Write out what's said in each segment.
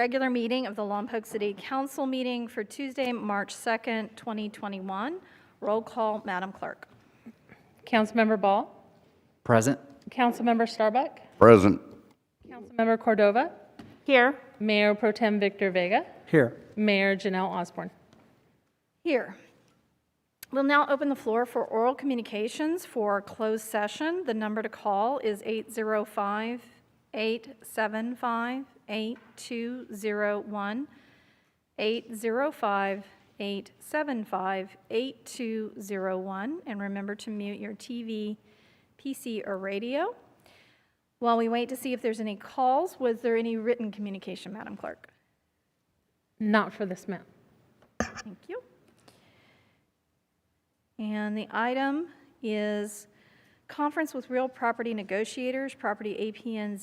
regular meeting of the Lompoc City Council meeting for Tuesday, March 2nd, 2021. Roll call, Madam Clerk. Councilmember Ball. Present. Councilmember Starbuck. Present. Councilmember Cordova. Here. Mayor Pro Tem Victor Vega. Here. Mayor Janelle Osborne. Here. We'll now open the floor for oral communications for closed session. The number to call is 805-875-8201, 805-875-8201, and remember to mute your TV, PC, or radio. While we wait to see if there's any calls, was there any written communication, Madam Clerk? Not for this map. Thank you. And the item is conference with real property negotiators, property APN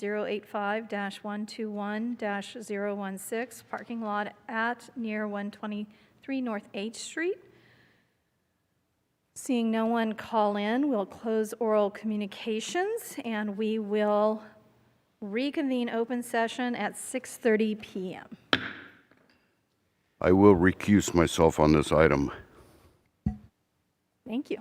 085-121-016, parking lot at near 123 North H Street. Seeing no one call in, we'll close oral communications and we will reconvene open session at 6:30 p.m. I will recuse myself on this item. Thank you.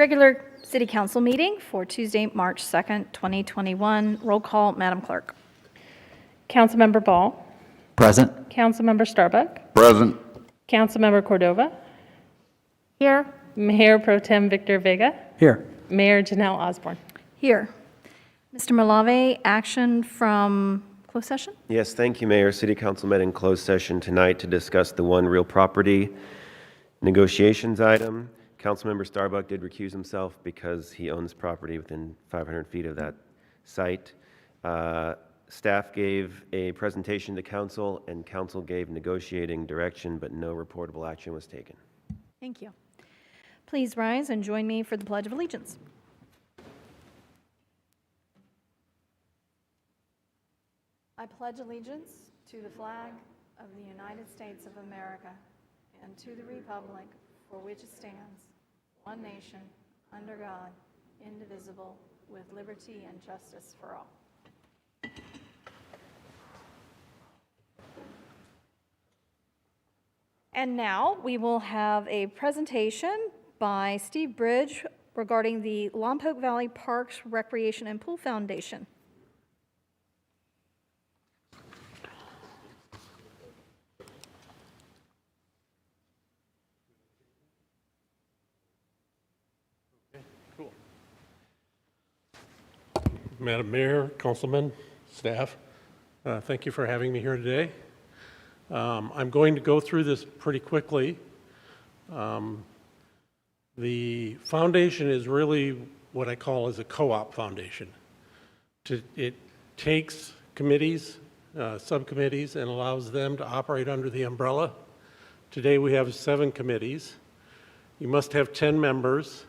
Regular City Council meeting for Tuesday, March 2nd, 2021. Roll call, Madam Clerk. Councilmember Ball, Present. Councilmember Starbuck, Present. Councilmember Cordova, Here. Mayor Pro Tem Victor Vega, Here. Mayor Janelle Osborne. Here. Mr. Malave, action from closed session? Yes, thank you, Mayor. City Council met in closed session tonight to discuss the one real property negotiations item. Councilmember Starbuck did recuse himself because he owns property within 500 feet of that site. Staff gave a presentation to council, and council gave negotiating direction, but no reportable action was taken. Thank you. Please rise and join me for the Pledge of Allegiance. I pledge allegiance to the flag of the United States of America and to the republic for which it stands, one nation, under God, indivisible, with liberty and justice for all. And now we will have a presentation by Steve Bridge regarding the Lompoc Valley Parks Recreation and Pool Foundation. Madam Mayor, Councilman, staff, thank you for having me here today. I'm going to go through this pretty quickly. The foundation is really what I call as a co-op foundation. It takes committees, subcommittees, and allows them to operate under the umbrella. Today we have 7 committees. You must have 10 members.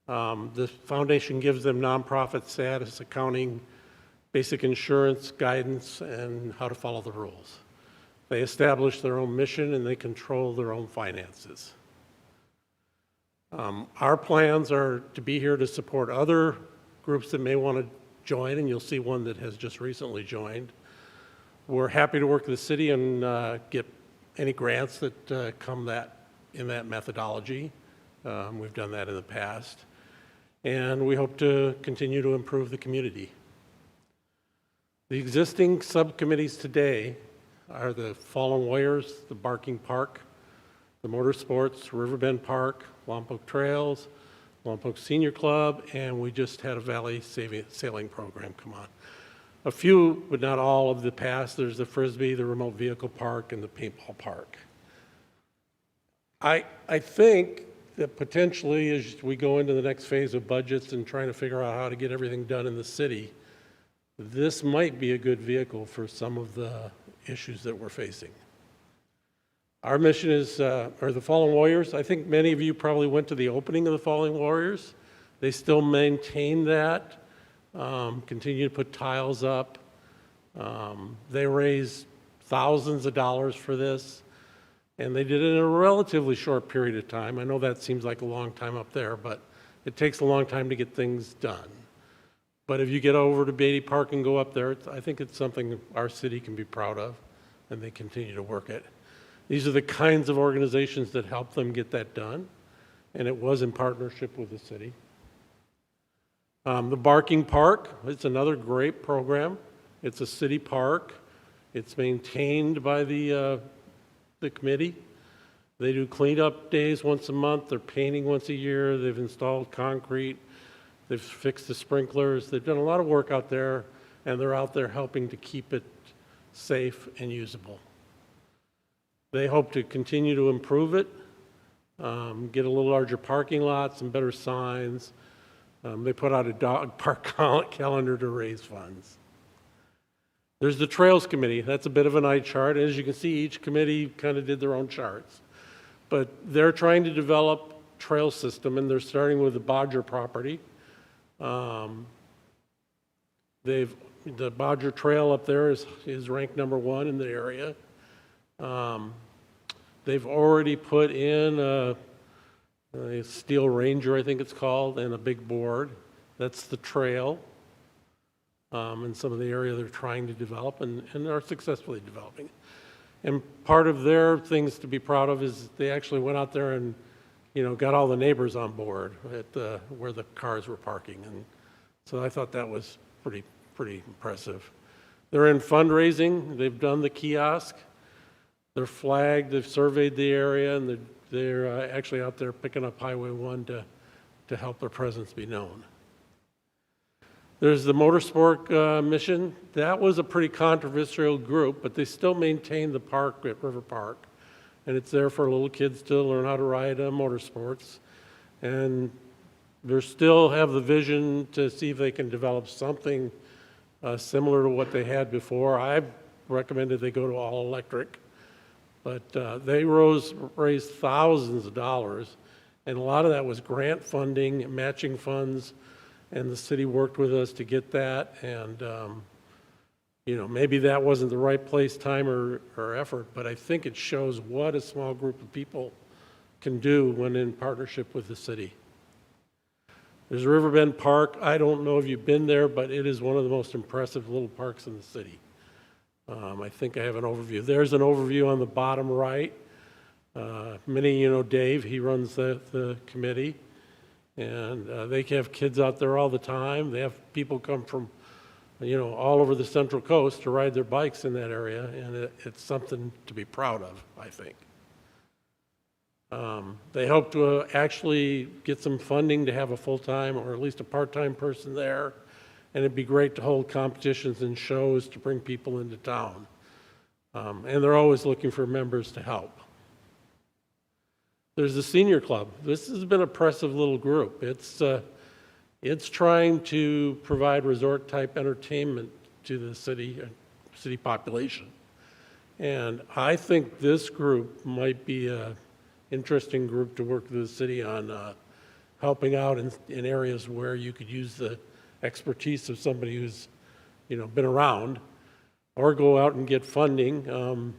The foundation gives them nonprofit status, accounting, basic insurance guidance, and how to follow the rules. They establish their own mission and they control their own finances. Our plans are to be here to support other groups that may want to join, and you'll see one that has just recently joined. We're happy to work with the city and get any grants that come in that methodology. We've done that in the past. And we hope to continue to improve the community. The existing subcommittees today are the Fallen Warriors, the Barking Park, the Motorsports, Riverbend Park, Lompoc Trails, Lompoc Senior Club, and we just had a Valley Sailing Program come on. A few, but not all of the past, there's the Frisbee, the Remote Vehicle Park, and the Paintball Park. I think that potentially as we go into the next phase of budgets and trying to figure out how to get everything done in the city, this might be a good vehicle for some of the issues that we're facing. Our mission is, or the Fallen Warriors, I think many of you probably went to the opening of the Fallen Warriors. They still maintain that, continue to put tiles up. They raise thousands of dollars for this. And they did it in a relatively short period of time. I know that seems like a long time up there, but it takes a long time to get things done. But if you get over to Beatty Park and go up there, I think it's something our city can be proud of, and they continue to work it. These are the kinds of organizations that help them get that done, and it was in partnership with the city. The Barking Park, it's another great program. It's a city park. It's maintained by the committee. They do cleanup days once a month. They're painting once a year. They've installed concrete. They've fixed the sprinklers. They've done a lot of work out there, and they're out there helping to keep it safe and usable. They hope to continue to improve it, get a little larger parking lot, some better signs. They put out a dog park calendar to raise funds. There's the Trails Committee. That's a bit of an eye chart. As you can see, each committee kind of did their own charts. But they're trying to develop a trail system, and they're starting with the Bodger property. The Bodger Trail up there is ranked #1 in the area. They've already put in a Steel Ranger, I think it's called, and a big board. That's the trail. In some of the area they're trying to develop and are successfully developing. And part of their things to be proud of is they actually went out there and got all the neighbors on board at where the cars were parking. And so I thought that was pretty impressive. They're in fundraising. They've done the kiosk. They're flagged. They've surveyed the area, and they're actually out there picking up Highway 1 to help their presence be known. There's the motorsport mission. That was a pretty controversial group, but they still maintain the park at River Park. And it's there for little kids to learn how to ride motorsports. And they still have the vision to see if they can develop something similar to what they had before. I've recommended they go to all electric, but they raised thousands of dollars, and a lot of that was grant funding, matching funds, and the city worked with us to get that. And maybe that wasn't the right place, time, or effort, but I think it shows what a small group of people can do when in partnership with the city. There's Riverbend Park. I don't know if you've been there, but it is one of the most impressive little parks in the city. I think I have an overview. There's an overview on the bottom right. Many, Dave, he runs the committee, and they have kids out there all the time. They have people come from, all over the Central Coast to ride their bikes in that area, and it's something to be proud of, I think. They hope to actually get some funding to have a full-time or at least a part-time person there, and it'd be great to hold competitions and shows to bring people into town. And they're always looking for members to help. There's the senior club. This has been an impressive little group. It's trying to provide resort-type entertainment to the city population. And I think this group might be an interesting group to work with the city on helping out in areas where you could use the expertise of somebody who's been around, or go out and get funding.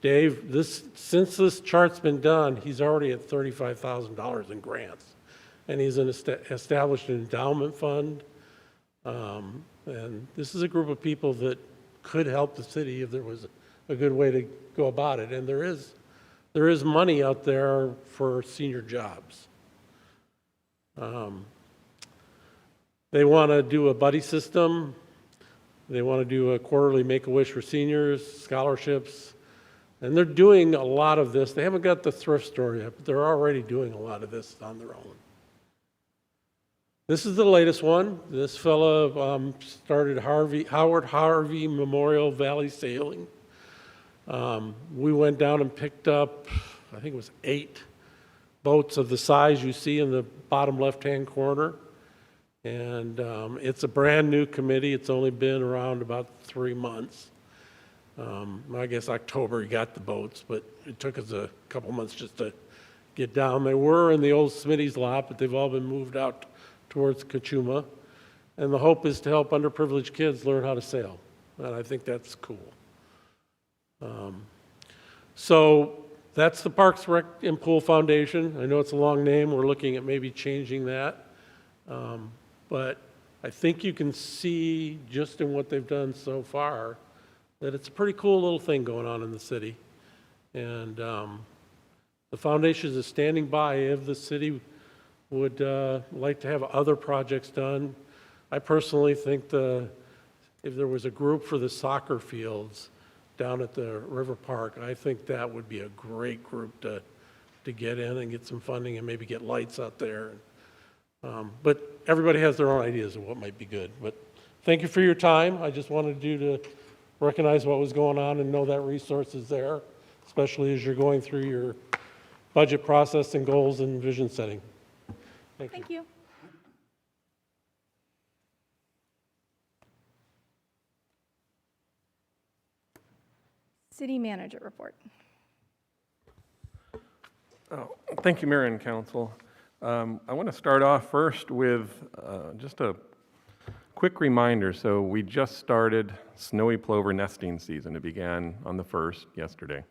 Dave, since this chart's been done, he's already at $35,000 in grants, and he's established an endowment fund. And this is a group of people that could help the city if there was a good way to go about it. And there is money out there for senior jobs. They want to do a buddy system. They want to do a quarterly Make-A-Wish for seniors, scholarships. And they're doing a lot of this. They haven't got the thrift store yet, but they're already doing a lot of this on their own. This is the latest one. This fella started Howard Harvey Memorial Valley Sailing. We went down and picked up, I think it was 8 boats of the size you see in the bottom left-hand corner. And it's a brand new committee. It's only been around about 3 months. I guess October he got the boats, but it took us a couple months just to get down. They were in the old Smitty's lot, but they've all been moved out towards Kachuma. And the hope is to help underprivileged kids learn how to sail. And I think that's cool. So that's the Parks Rec and Pool Foundation. I know it's a long name. We're looking at maybe changing that. But I think you can see just in what they've done so far that it's a pretty cool little thing going on in the city. And the foundation is standing by if the city would like to have other projects done. I personally think if there was a group for the soccer fields down at the River Park, I think that would be a great group to get in and get some funding and maybe get lights out there. But everybody has their own ideas of what might be good. But thank you for your time. I just wanted you to recognize what was going on and know that resource is there, especially as you're going through your budget process and goals and vision setting. Thank you. City manager report. Oh, thank you, Mayor and Council. I want to start off first with just a quick reminder. So we just started snowy plover nesting season. It began on the 1st, yesterday.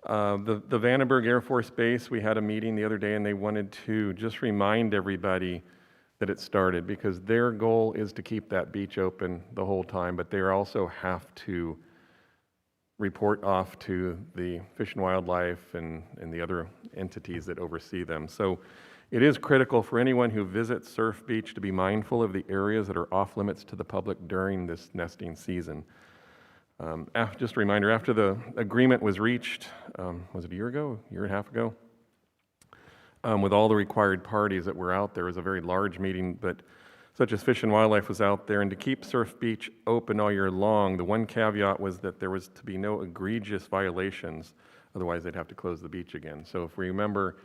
The Vandenberg Air Force Base, we had a meeting the other day, and they wanted to just remind everybody that it started, because their goal is to keep that beach open the whole time, but they also have to report off to the Fish and Wildlife and the other entities that oversee them. So it is critical for anyone who visits Surf Beach to be mindful of the areas that are off limits to the public during this nesting season. Just a reminder, after the agreement was reached, was it a year ago, a year and a half ago? With all the required parties that were out there, it was a very large meeting, but such as Fish and Wildlife was out there, and to keep Surf Beach open all year long, the one caveat was that there was to be no egregious violations, otherwise they'd have to close the beach again. So if we remember,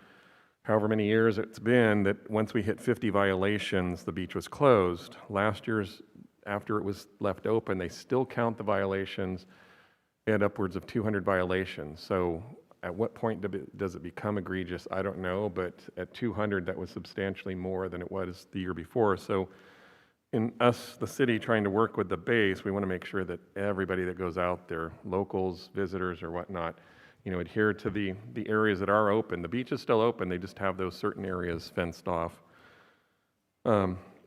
however many years it's been, that once we hit 50 violations, the beach was closed. Last year's, after it was left open, they still count the violations at upwards of 200 violations. So at what point does it become egregious? I don't know, but at 200, that was substantially more than it was the year before. So in us, the city, trying to work with the base, we want to make sure that everybody that goes out there, locals, visitors, or whatnot, adhere to the areas that are open. The beach is still open, they just have those certain areas fenced off.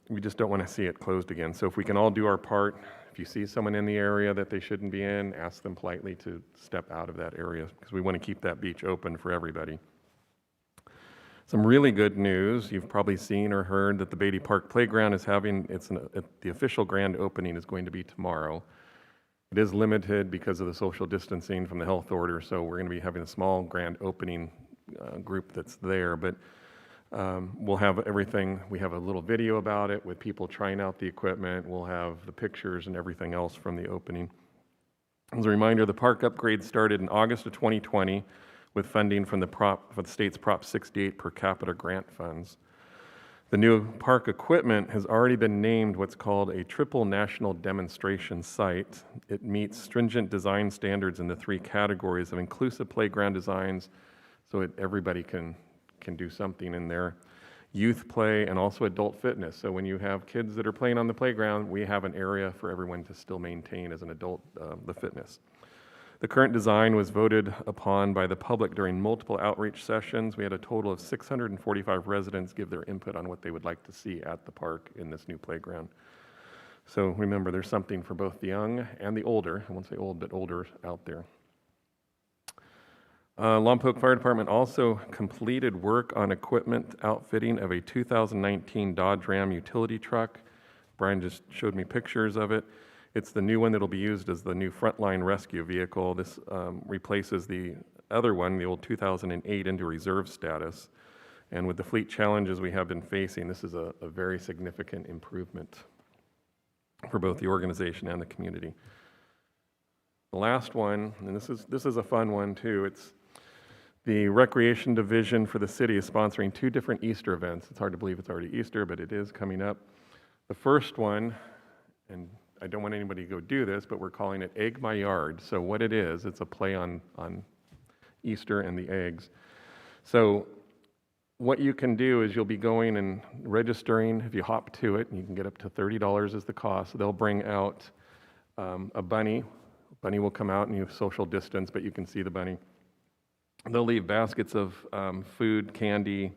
We just don't want to see it closed again. So if we can all do our part, if you see someone in the area that they shouldn't be in, ask them politely to step out of that area, because we want to keep that beach open for everybody. Some really good news, you've probably seen or heard that the Beatty Park Playground is having, the official grand opening is going to be tomorrow. It is limited because of the social distancing from the health order, so we're going to be having a small grand opening group that's there, but we'll have everything. We have a little video about it with people trying out the equipment. We'll have the pictures and everything else from the opening. As a reminder, the park upgrade started in August of 2020 with funding from the state's Prop 68 per capita grant funds. The new park equipment has already been named what's called a triple national demonstration site. It meets stringent design standards in the 3 categories of inclusive playground designs, so everybody can do something in there, youth play, and also adult fitness. So when you have kids that are playing on the playground, we have an area for everyone to still maintain as an adult the fitness. The current design was voted upon by the public during multiple outreach sessions. We had a total of 645 residents give their input on what they would like to see at the park in this new playground. So remember, there's something for both the young and the older, I won't say old, but older out there. Lompoc Fire Department also completed work on equipment outfitting of a 2019 Dodge Ram utility truck. Brian just showed me pictures of it. It's the new one that'll be used as the new frontline rescue vehicle. This replaces the other one, the old 2008, into reserve status. And with the fleet challenges we have been facing, this is a very significant improvement for both the organization and the community. The last one, and this is a fun one too, it's the Recreation Division for the city is sponsoring 2 different Easter events. It's hard to believe it's already Easter, but it is coming up. The first one, and I don't want anybody to go do this, but we're calling it Egg My Yard. So what it is, it's a play on Easter and the eggs. So what you can do is you'll be going and registering. If you hop to it, and you can get up to $30 as the cost. They'll bring out a bunny. Bunny will come out and you have social distance, but you can see the bunny. They'll leave baskets of food, candy,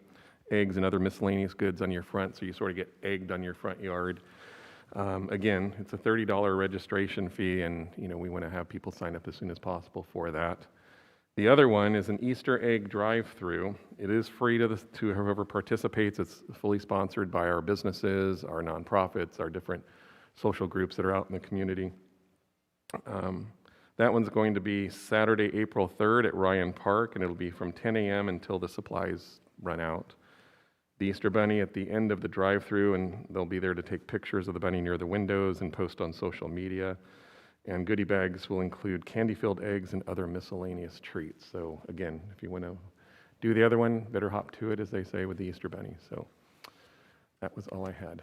eggs, and other miscellaneous goods on your front, so you sort of get egged on your front yard. Again, it's a $30 registration fee, and we want to have people sign up as soon as possible for that. The other one is an Easter egg drive-through. It is free to whoever participates. It's fully sponsored by our businesses, our nonprofits, our different social groups that are out in the community. That one's going to be Saturday, April 3rd at Ryan Park, and it'll be from 10 a.m. until the supplies run out. The Easter Bunny at the end of the drive-through, and they'll be there to take pictures of the bunny near the windows and post on social media. And goodie bags will include candy-filled eggs and other miscellaneous treats. So again, if you want to do the other one, better hop to it, as they say, with the Easter Bunny. So that was all I had.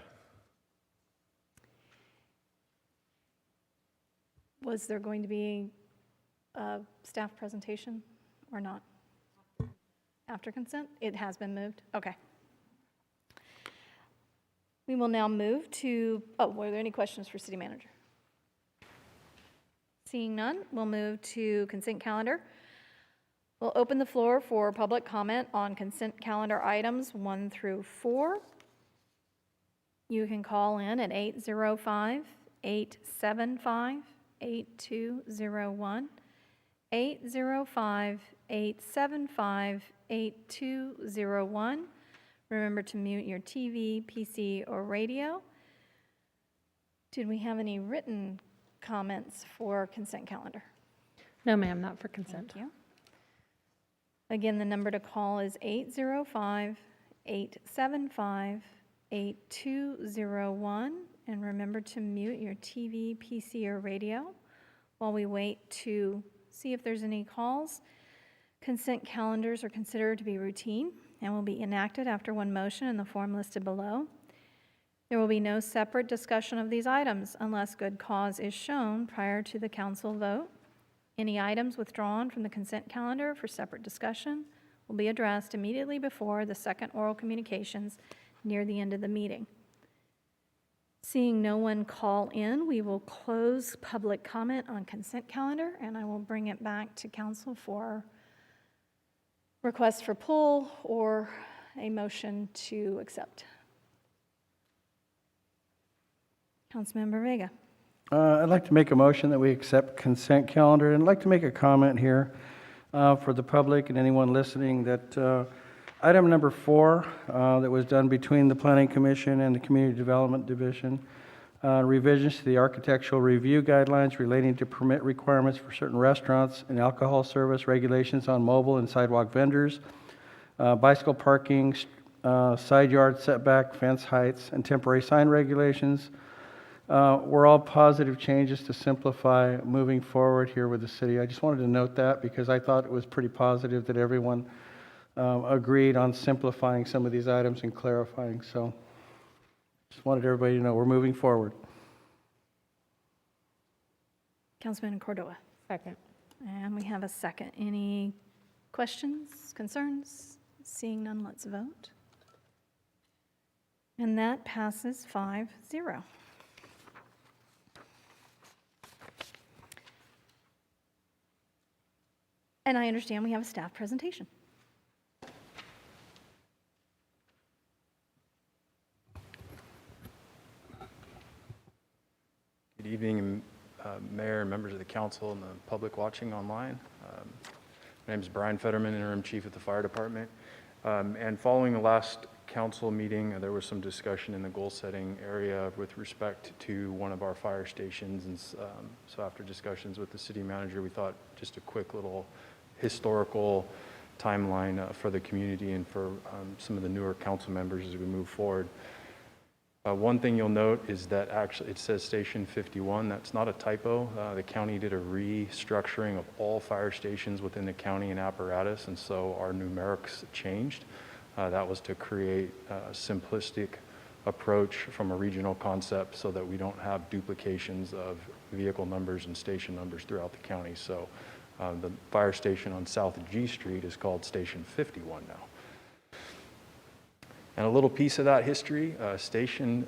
Was there going to be a staff presentation or not? After consent? It has been moved? Okay. We will now move to, were there any questions for City Manager? Seeing none, we'll move to consent calendar. We'll open the floor for public comment on consent calendar items 1 through 4. You can call in at 805-875-8201. 805-875-8201. Remember to mute your TV, PC, or radio. Did we have any written comments for consent calendar? No, ma'am, not for consent. Thank you. Again, the number to call is 805-875-8201. And remember to mute your TV, PC, or radio while we wait to see if there's any calls. Consent calendars are considered to be routine and will be enacted after one motion in the form listed below. There will be no separate discussion of these items unless good cause is shown prior to the council vote. Any items withdrawn from the consent calendar for separate discussion will be addressed immediately before the second oral communications near the end of the meeting. Seeing no one call in, we will close public comment on consent calendar, and I will bring it back to council for request for pull or a motion to accept. Councilmember Vega. I'd like to make a motion that we accept consent calendar, and I'd like to make a comment here for the public and anyone listening that item number 4 that was done between the Planning Commission and the Community Development Division, revisions to the architectural review guidelines relating to permit requirements for certain restaurants and alcohol service, regulations on mobile and sidewalk vendors, bicycle parking, side yard setback, fence heights, and temporary sign regulations, were all positive changes to simplify moving forward here with the city. I just wanted to note that because I thought it was pretty positive that everyone agreed on simplifying some of these items and clarifying. So just wanted everybody to know we're moving forward. Councilman Cordova. Second. And we have a second. Any questions, concerns? Seeing none, let's vote. And that passes 5-0. And I understand we have a staff presentation. Good evening, Mayor and members of the council and the public watching online. My name is Brian Fetterman, Interim Chief at the Fire Department. And following the last council meeting, there was some discussion in the goal-setting area with respect to one of our fire stations. And so after discussions with the city manager, we thought just a quick little historical timeline for the community and for some of the newer council members as we move forward. One thing you'll note is that actually it says Station 51. That's not a typo. The county did a restructuring of all fire stations within the county and apparatus, and so our numerics changed. That was to create a simplistic approach from a regional concept so that we don't have duplications of vehicle numbers and station numbers throughout the county. So the fire station on South G Street is called Station 51 now. And a little piece of that history, Station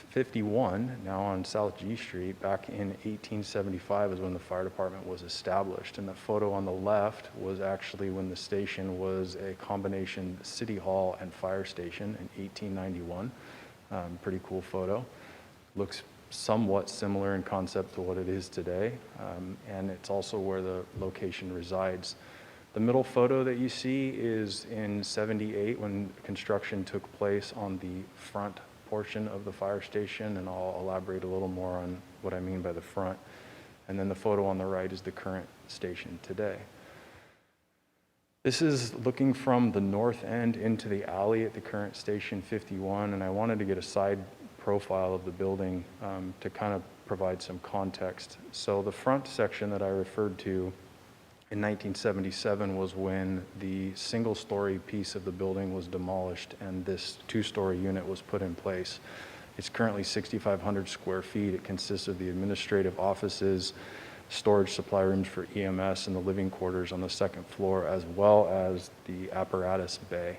51, now on South G Street, back in 1875 is when the fire department was established. And the photo on the left was actually when the station was a combination city hall and fire station in 1891. Pretty cool photo. Looks somewhat similar in concept to what it is today. And it's also where the location resides. The middle photo that you see is in '78 when construction took place on the front portion of the fire station, and I'll elaborate a little more on what I mean by the front. And then the photo on the right is the current station today. This is looking from the north end into the alley at the current Station 51, and I wanted to get a side profile of the building to kind of provide some context. So the front section that I referred to in 1977 was when the single-story piece of the building was demolished and this two-story unit was put in place. It's currently 6,500 square feet. It consists of the administrative offices, storage supply rooms for EMS, and the living quarters on the second floor, as well as the apparatus bay.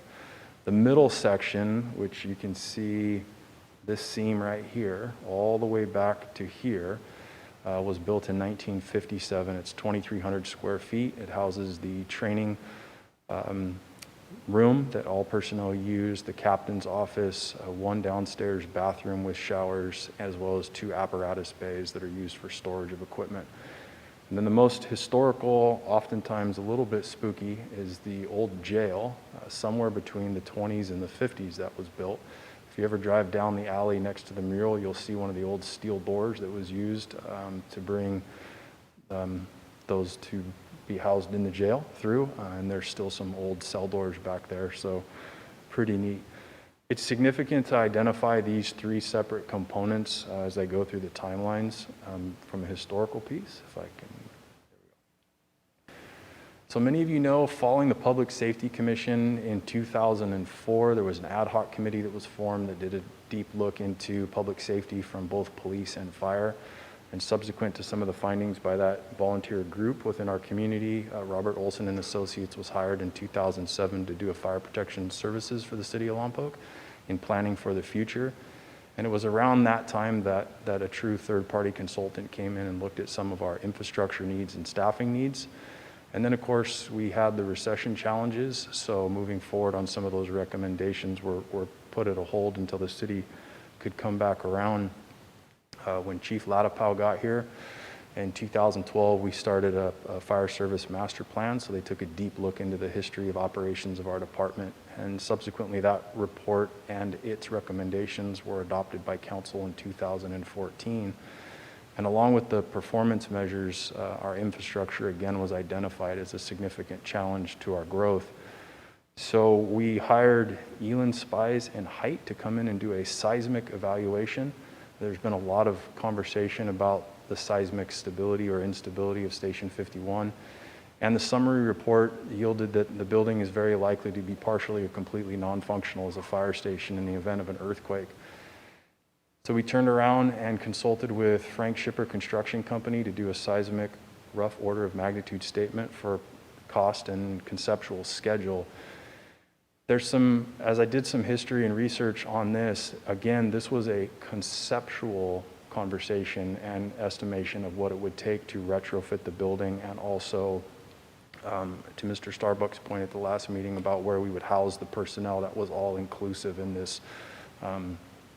The middle section, which you can see this seam right here, all the way back to here, was built in 1957. It's 2,300 square feet. It houses the training room that all personnel use, the captain's office, one downstairs bathroom with showers, as well as 2 apparatus bays that are used for storage of equipment. And then the most historical, oftentimes a little bit spooky, is the old jail, somewhere between the 20s and the 50s that was built. If you ever drive down the alley next to the mural, you'll see one of the old steel doors that was used to bring those to be housed in the jail through, and there's still some old cell doors back there, so pretty neat. It's significant to identify these three separate components as I go through the timelines from a historical piece, if I can. There we go. So many of you know, following the Public Safety Commission in 2004, there was an ad hoc committee that was formed that did a deep look into public safety from both police and fire. And subsequent to some of the findings by that volunteer group within our community, Robert Olson and Associates was hired in 2007 to do a fire protection services for the city of Lompoc in planning for the future. And it was around that time that a true third-party consultant came in and looked at some of our infrastructure needs and staffing needs. And then, of course, we had the recession challenges, so moving forward on some of those recommendations were put at a hold until the city could come back around. When Chief Ladapow got here in 2012, we started a fire service master plan, so they took a deep look into the history of operations of our department, and subsequently that report and its recommendations were adopted by council in 2014. And along with the performance measures, our infrastructure again was identified as a significant challenge to our growth. So we hired Elin Spies and Height to come in and do a seismic evaluation. There's been a lot of conversation about the seismic stability or instability of Station 51. And the summary report yielded that the building is very likely to be partially or completely non-functional as a fire station in the event of an earthquake. So we turned around and consulted with Frank Shipper Construction Company to do a seismic rough order of magnitude statement for cost and conceptual schedule. There's some, as I did some history and research on this, again, this was a conceptual conversation and estimation of what it would take to retrofit the building, and also to Mr. Starbuck's point at the last meeting about where we would house the personnel. That was all inclusive in this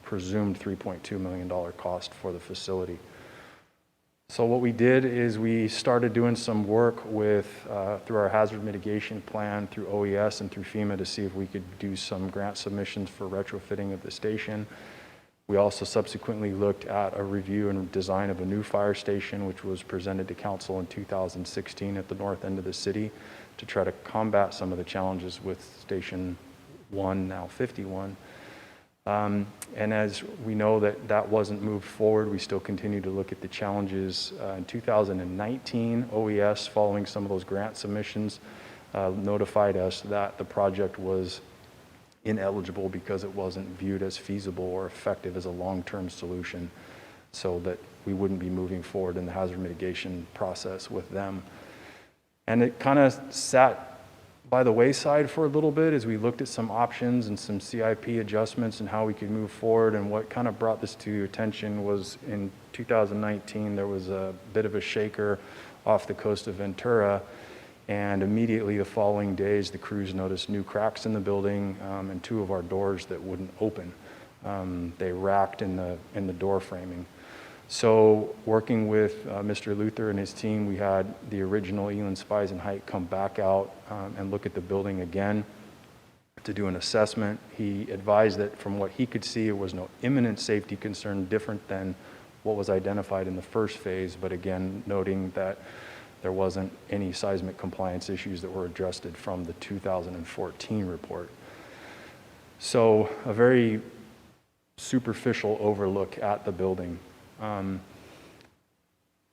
presumed $3.2 million cost for the facility. So what we did is we started doing some work with, through our hazard mitigation plan, through OES and through FEMA to see if we could do some grant submissions for retrofitting of the station. We also subsequently looked at a review and design of a new fire station, which was presented to council in 2016 at the north end of the city to try to combat some of the challenges with Station 1, now 51. And as we know that wasn't moved forward, we still continue to look at the challenges. In 2019, OES, following some of those grant submissions, notified us that the project was ineligible because it wasn't viewed as feasible or effective as a long-term solution, so that we wouldn't be moving forward in the hazard mitigation process with them. And it kind of sat by the wayside for a little bit as we looked at some options and some CIP adjustments and how we could move forward. And what kind of brought this to attention was in 2019, there was a bit of a shaker off the coast of Ventura, and immediately the following days, the crews noticed new cracks in the building and two of our doors that wouldn't open. They racked in the door framing. So working with Mr. Luther and his team, we had the original Elin Spies and Height come back out and look at the building again to do an assessment. He advised that from what he could see, it was no imminent safety concern different than what was identified in the first phase, but again, noting that there wasn't any seismic compliance issues that were addressed from the 2014 report. So a very superficial overlook at the building.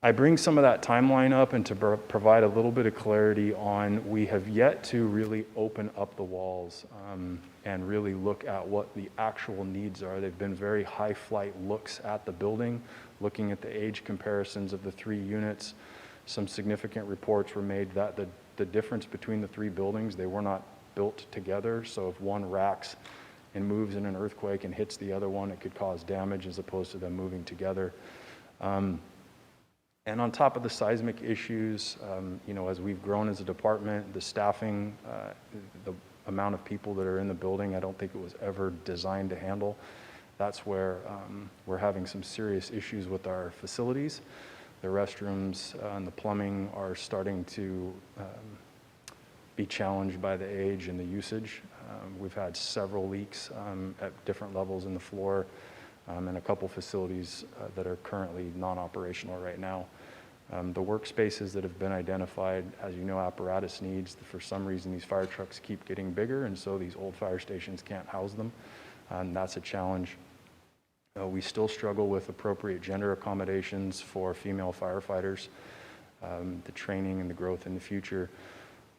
I bring some of that timeline up and to provide a little bit of clarity on, we have yet to really open up the walls and really look at what the actual needs are. They've been very high flight looks at the building, looking at the age comparisons of the three units. Some significant reports were made that the difference between the three buildings, they were not built together. So if one racks and moves in an earthquake and hits the other one, it could cause damage as opposed to them moving together. And on top of the seismic issues, you know, as we've grown as a department, the staffing, the amount of people that are in the building, I don't think it was ever designed to handle. That's where we're having some serious issues with our facilities. The restrooms and the plumbing are starting to be challenged by the age and the usage. We've had several leaks at different levels in the floor, and a couple facilities that are currently non-operational right now. The workspaces that have been identified, as you know, apparatus needs, for some reason these fire trucks keep getting bigger, and so these old fire stations can't house them, and that's a challenge. We still struggle with appropriate gender accommodations for female firefighters, the training and the growth in the future.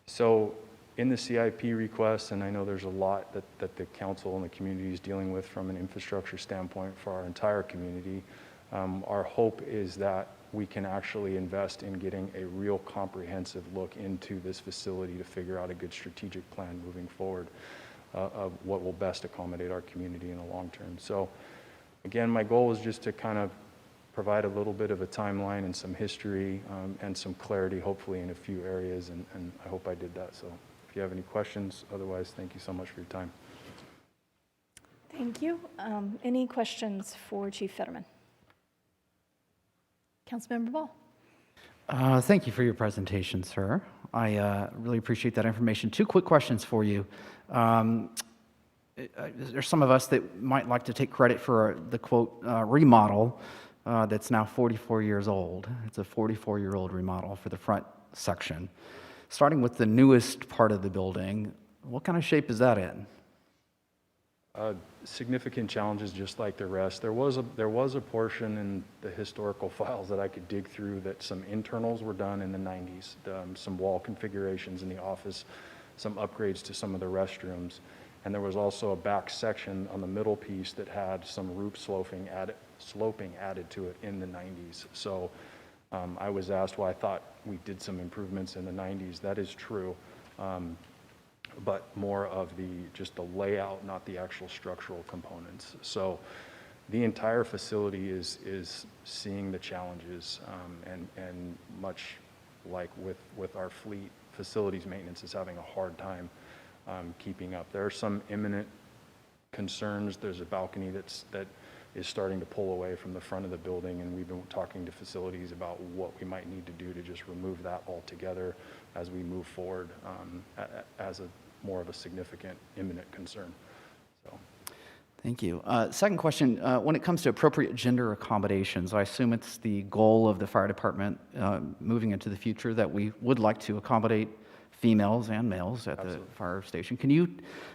So in the CIP request, and I know there's a lot that the council and the community is dealing with from an infrastructure standpoint for our entire community, our hope is that we can actually invest in getting a real comprehensive look into this facility to figure out a good strategic plan moving forward of what will best accommodate our community in the long term. So again, my goal is just to kind of provide a little bit of a timeline and some history and some clarity, hopefully in a few areas, and I hope I did that. So if you have any questions, otherwise, thank you so much for your time. Thank you. Any questions for Chief Fetterman? Councilmember Ball. Thank you for your presentation, sir. I really appreciate that information. Two quick questions for you. There's some of us that might like to take credit for the quote remodel that's now 44 years old. It's a 44-year-old remodel for the front section. Starting with the newest part of the building, what kind of shape is that in? Significant challenges, just like the rest. There was a portion in the historical files that I could dig through that some internals were done in the 90s, some wall configurations in the office, some upgrades to some of the restrooms, and there was also a back section on the middle piece that had some roof sloping added to it in the 90s. So I was asked why I thought we did some improvements in the 90s. That is true. But more of just the layout, not the actual structural components. So the entire facility is seeing the challenges, and much like with our fleet, facilities maintenance is having a hard time keeping up. There are some imminent concerns. There's a balcony that is starting to pull away from the front of the building, and we've been talking to facilities about what we might need to do to just remove that altogether as we move forward as more of a significant imminent concern. So. Thank you. Second question, when it comes to appropriate gender accommodations, I assume it's the goal of the fire department moving into the future that we would like to accommodate females and males at Absolutely. the fire station. Can you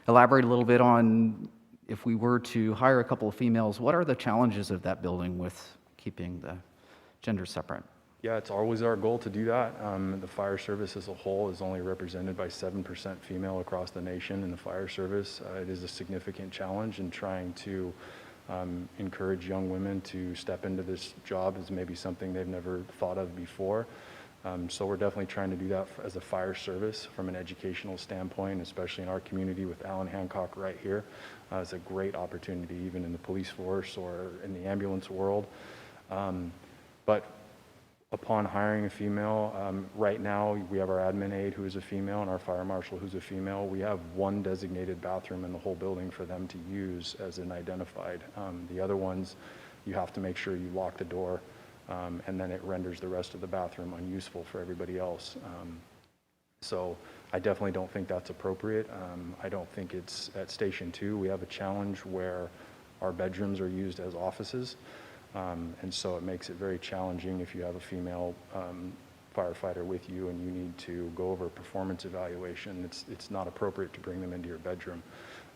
elaborate a little bit on, if we were to hire a couple of females, what are the challenges of that building with keeping the gender separate? Yeah, it's always our goal to do that. The fire service as a whole is only represented by 7% female across the nation in the fire service. It is a significant challenge in trying to encourage young women to step into this job as maybe something they've never thought of before. So we're definitely trying to do that as a fire service from an educational standpoint, especially in our community with Alan Hancock right here. It's a great opportunity even in the police force or in the ambulance world. But upon hiring a female, right now we have our admin aide who is a female and our fire marshal who's a female. We have one designated bathroom in the whole building for them to use as an identified. The other ones, you have to make sure you lock the door, and then it renders the rest of the bathroom unuseful for everybody else. So I definitely don't think that's appropriate. I don't think it's at Station 2. We have a challenge where our bedrooms are used as offices. And so it makes it very challenging if you have a female firefighter with you and you need to go over a performance evaluation. It's not appropriate to bring them into your bedroom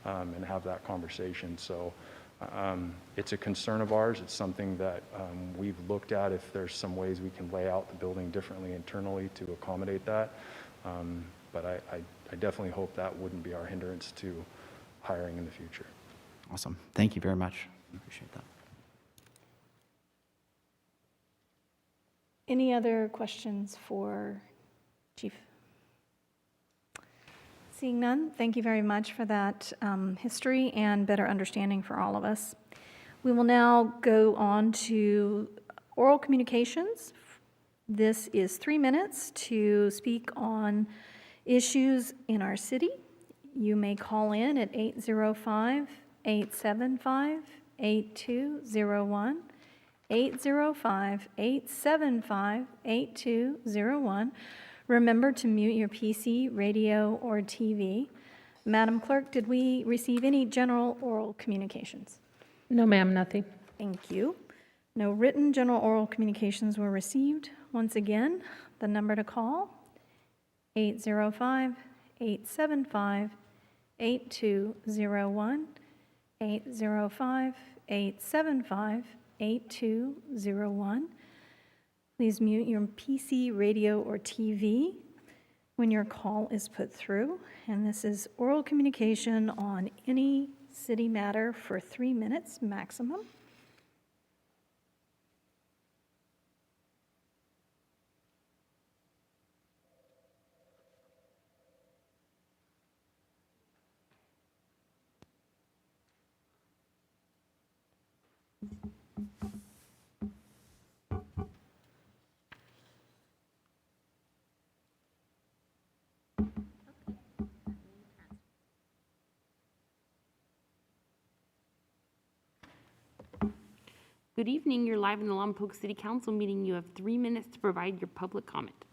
and have that conversation. So it's a concern of ours. It's something that we've looked at if there's some ways we can lay out the building differently internally to accommodate that. But I definitely hope that wouldn't be our hindrance to hiring in the future. Awesome. Thank you very much. I appreciate that. Any other questions for Chief? Seeing none, thank you very much for that history and better understanding for all of us. We will now go on to oral communications. This is 3 minutes to speak on issues in our city. You may call in at 805-875-8201. 805-875-8201. Remember to mute your PC, radio, or TV. Madam Clerk, did we receive any general oral communications? No, ma'am, nothing. Thank you. No written general oral communications were received. Once again, the number to call, 805-875-8201, 805-875-8201. Please mute your PC, radio, or TV when your call is put through. And this is oral communication on any city matter for 3 minutes maximum. Good evening. You're live in the Lompoc City Council meeting. You have 3 minutes to provide your public comment.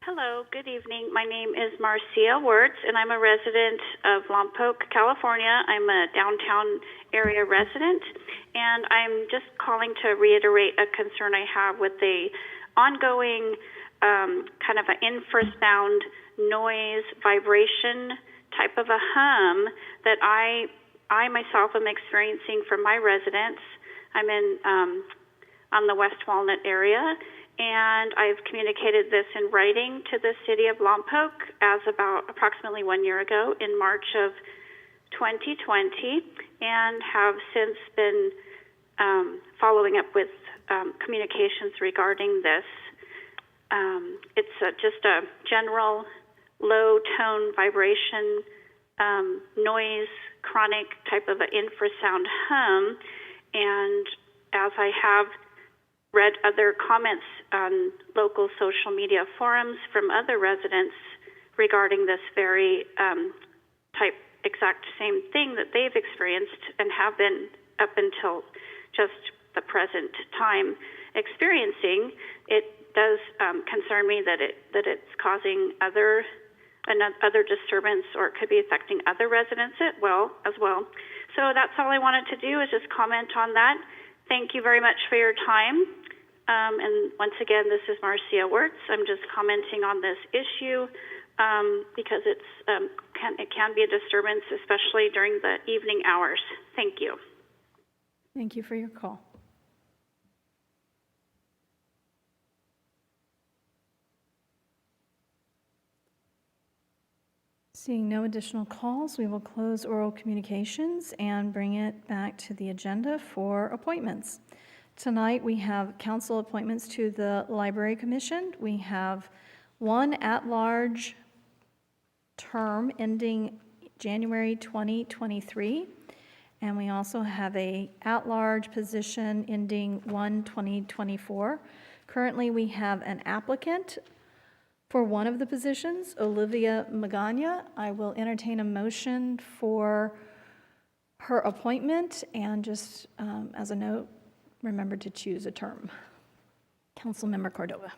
Hello, good evening. My name is Marcia Wirtz, and I'm a resident of Lompoc, California. I'm a downtown area resident, and I'm just calling to reiterate a concern I have with the ongoing kind of an infrasound noise, vibration type of a hum that I myself am experiencing from my residents. I'm in on the West Walnut area, and I've communicated this in writing to the city of Lompoc as about approximately 1 year ago in March of 2020, and have since been following up with communications regarding this. It's just a general low tone vibration, noise, chronic type of an infrasound hum. And as I have read other comments on local social media forums from other residents regarding this very exact same thing that they've experienced and have been up until just the present time experiencing, it does concern me that it's causing other disturbance, or it could be affecting other residents as well. So that's all I wanted to do, is just comment on that. Thank you very much for your time. And once again, this is Marcia Wirtz. I'm just commenting on this issue because it can be a disturbance, especially during the evening hours. Thank you. Thank you for your call. Seeing no additional calls, we will close oral communications and bring it back to the agenda for appointments. Tonight, we have council appointments to the Library Commission. We have one at-large term ending January 2023, and we also have a at-large position ending 1/2024. Currently, we have an applicant for one of the positions, Olivia Magana. I will entertain a motion for her appointment, and just as a note, remember to choose a term. Councilmember Cordova.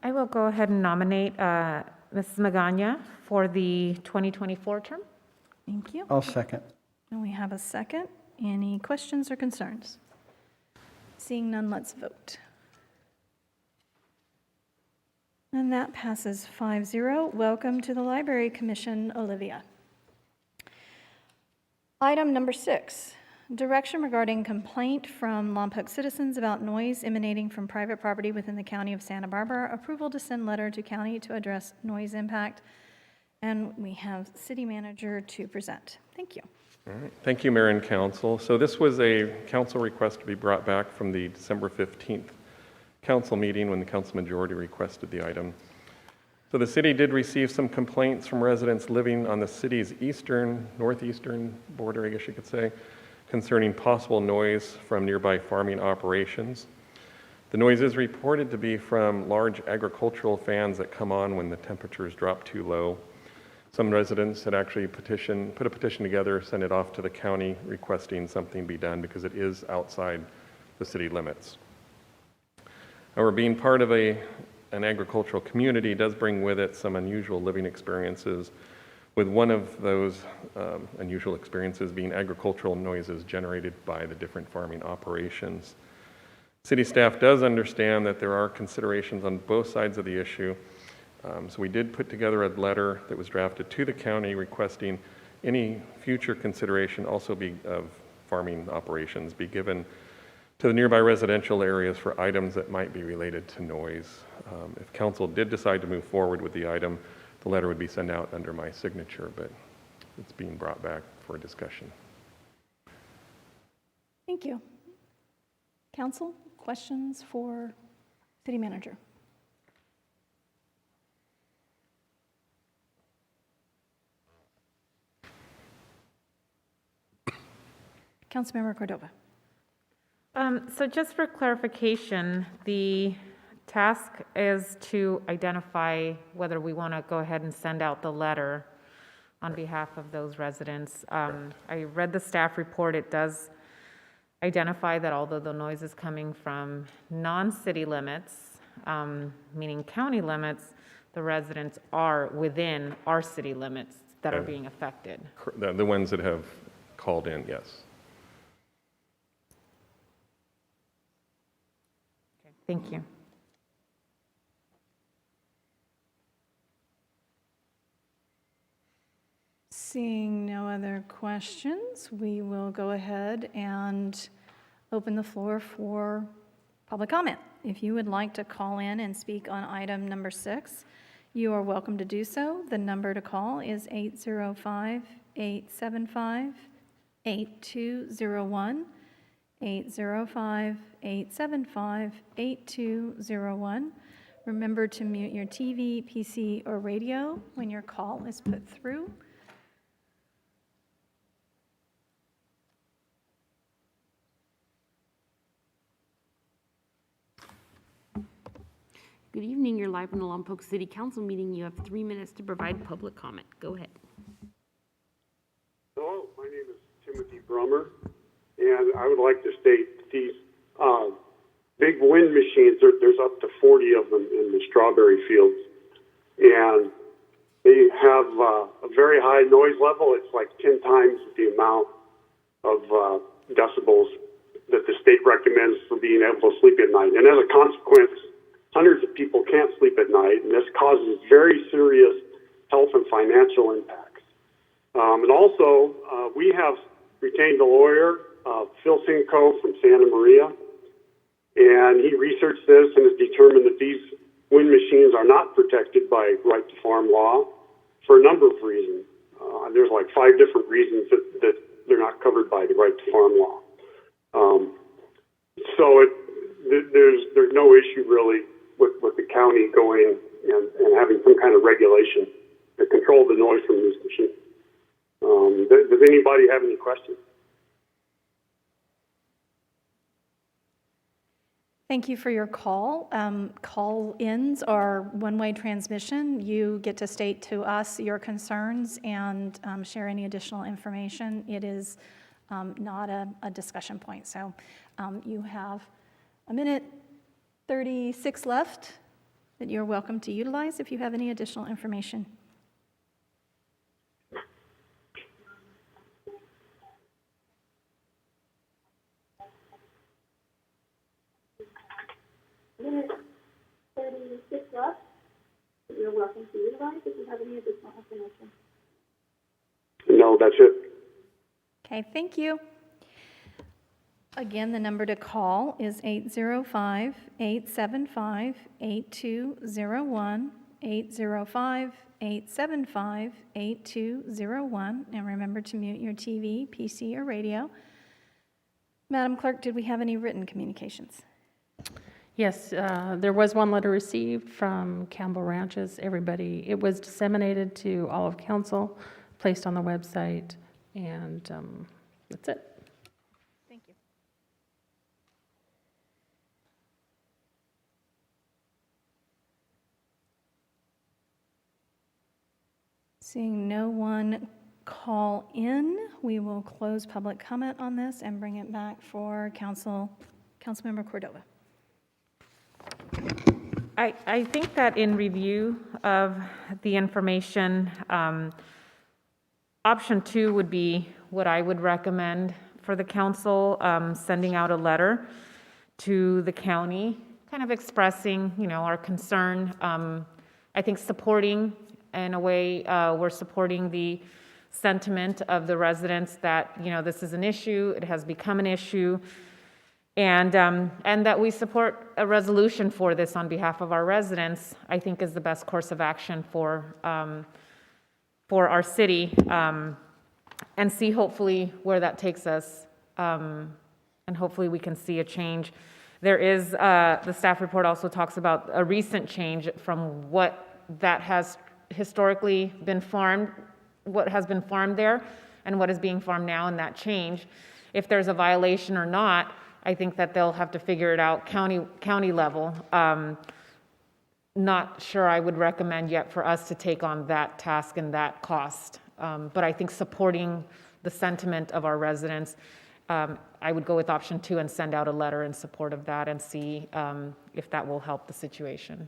I will go ahead and nominate Mrs. Magana for the 2024 term. Thank you. I'll second. And we have a second. Any questions or concerns? Seeing none, let's vote. And that passes 5-0. Welcome to the Library Commission, Olivia. Item number 6, direction regarding complaint from Lompoc citizens about noise emanating from private property within the county of Santa Barbara. Approval to send letter to county to address noise impact. And we have city manager to present. Thank you. All right. Thank you, Mayor and Council. So this was a council request to be brought back from the December 15th council meeting when the council majority requested the item. So the city did receive some complaints from residents living on the city's northeastern border, I guess you could say, concerning possible noise from nearby farming operations. The noise is reported to be from large agricultural fans that come on when the temperatures drop too low. Some residents had actually put a petition together, sent it off to the county requesting something be done because it is outside the city limits. However, being part of an agricultural community does bring with it some unusual living experiences, with one of those unusual experiences being agricultural noises generated by the different farming operations. City staff does understand that there are considerations on both sides of the issue, so we did put together a letter that was drafted to the county requesting any future consideration also be of farming operations be given to the nearby residential areas for items that might be related to noise. If council did decide to move forward with the item, the letter would be sent out under my signature, but it's being brought back for discussion. Thank you. Council, questions for city manager? Councilmember Cordova. So just for clarification, the task is to identify whether we want to go ahead and send out the letter on behalf of those residents. I read the staff report. It does identify that although the noise is coming from non-city limits, meaning county limits, the residents are within our city limits that are being affected. The ones that have called in, yes. Thank you. Seeing no other questions, we will go ahead and open the floor for public comment. If you would like to call in and speak on item number 6, you are welcome to do so. The number to call is 805-875-8201. 805-875-8201. Remember to mute your TV, PC, or radio when your call is put through. Good evening. You're live in the Lompoc City Council meeting. You have 3 minutes to provide public comment. Go ahead. Hello, my name is Timothy Brummer, and I would like to state that these big wind machines, there's up to 40 of them in the strawberry fields, and they have a very high noise level. It's like 10 times the amount of decibels that the state recommends for being able to sleep at night. And as a consequence, hundreds of people can't sleep at night, and this causes very serious health and financial impacts. And also, we have retained a lawyer, Phil Cinco from Santa Maria, and he researched this and has determined that these wind machines are not protected by right to farm law for a number of reasons. There's like 5 different reasons that they're not covered by the right to farm law. There's no issue really with the county going and having some kind of regulation to control the noise from these machines. Does anybody have any questions? Thank you for your call. Call-ins are one-way transmission. You get to state to us your concerns and share any additional information. It is not a discussion point. So you have a minute 36 left that you're welcome to utilize if you have any additional information. Minute 36 left. You're welcome to utilize if you have any additional information. No, that's it. Okay, thank you. Again, the number to call is 805-875-8201, 805-875-8201, and remember to mute your TV, PC, or radio. Madam Clerk, did we have any written communications? Yes, there was one letter received from Campbell Ranches. It was disseminated to all of council, placed on the website, and that's it. Thank you. Seeing no one call in, we will close public comment on this and bring it back for council Councilmember Cordova. I think that in review of the information, option 2 would be what I would recommend for the council, sending out a letter to the county, kind of expressing, our concern. I think supporting, in a way, we're supporting the sentiment of the residents that, this is an issue, it has become an issue, and that we support a resolution for this on behalf of our residents, I think is the best course of action for our city, and see hopefully where that takes us, and hopefully we can see a change. There is, the staff report also talks about a recent change from what that has historically been farmed, what has been farmed there, and what is being farmed now, and that change. If there's a violation or not, I think that they'll have to figure it out county level. Not sure I would recommend yet for us to take on that task and that cost. But I think supporting the sentiment of our residents, I would go with option 2 and send out a letter in support of that and see if that will help the situation.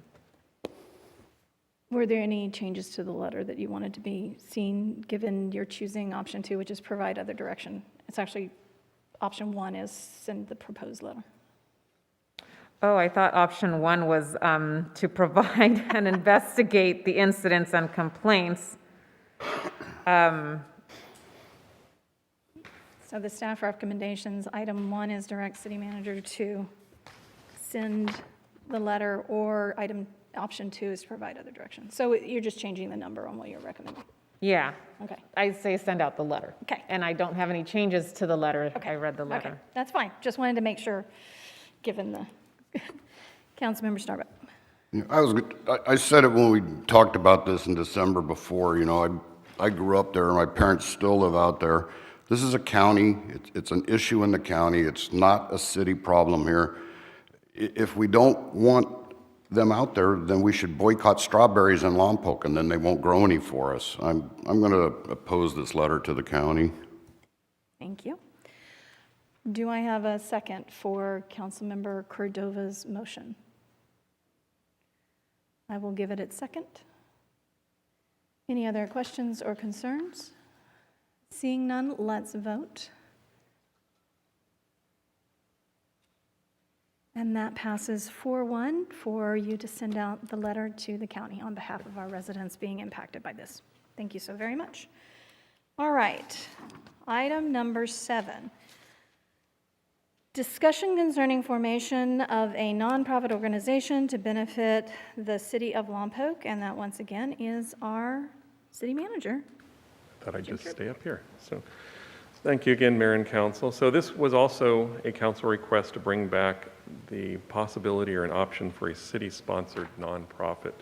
Were there any changes to the letter that you wanted to be seen, given you're choosing option 2, which is provide other direction? It's actually, option 1 is send the proposed letter. Oh, I thought option 1 was to provide and investigate the incidents and complaints. So the staff recommendations, item 1 is direct city manager to send the letter, or option 2 is to provide other direction. So you're just changing the number on what you're recommending. Yeah. Okay. I say send out the letter. Okay. And I don't have any changes to the letter. Okay. I read the letter. Okay, that's fine. Just wanted to make sure, given the Councilmember Starbuck. I said it when we talked about this in December before, I grew up there, my parents still live out there. This is a county, it's an issue in the county, it's not a city problem here. If we don't want them out there, then we should boycott strawberries in Lompoc, and then they won't grow any for us. I'm going to oppose this letter to the county. Thank you. Do I have a second for Councilmember Cordova's motion? I will give it its second. Any other questions or concerns? Seeing none, let's vote. And that passes 4-1 for you to send out the letter to the county on behalf of our residents being impacted by this. Thank you so very much. All right, item number 7. Discussion concerning formation of a nonprofit organization to benefit the city of Lompoc, and that once again is our city manager. Thought I'd just stay up here. So, thank you again, Mayor and Council. So this was also a council request to bring back the possibility or an option for a city-sponsored nonprofit.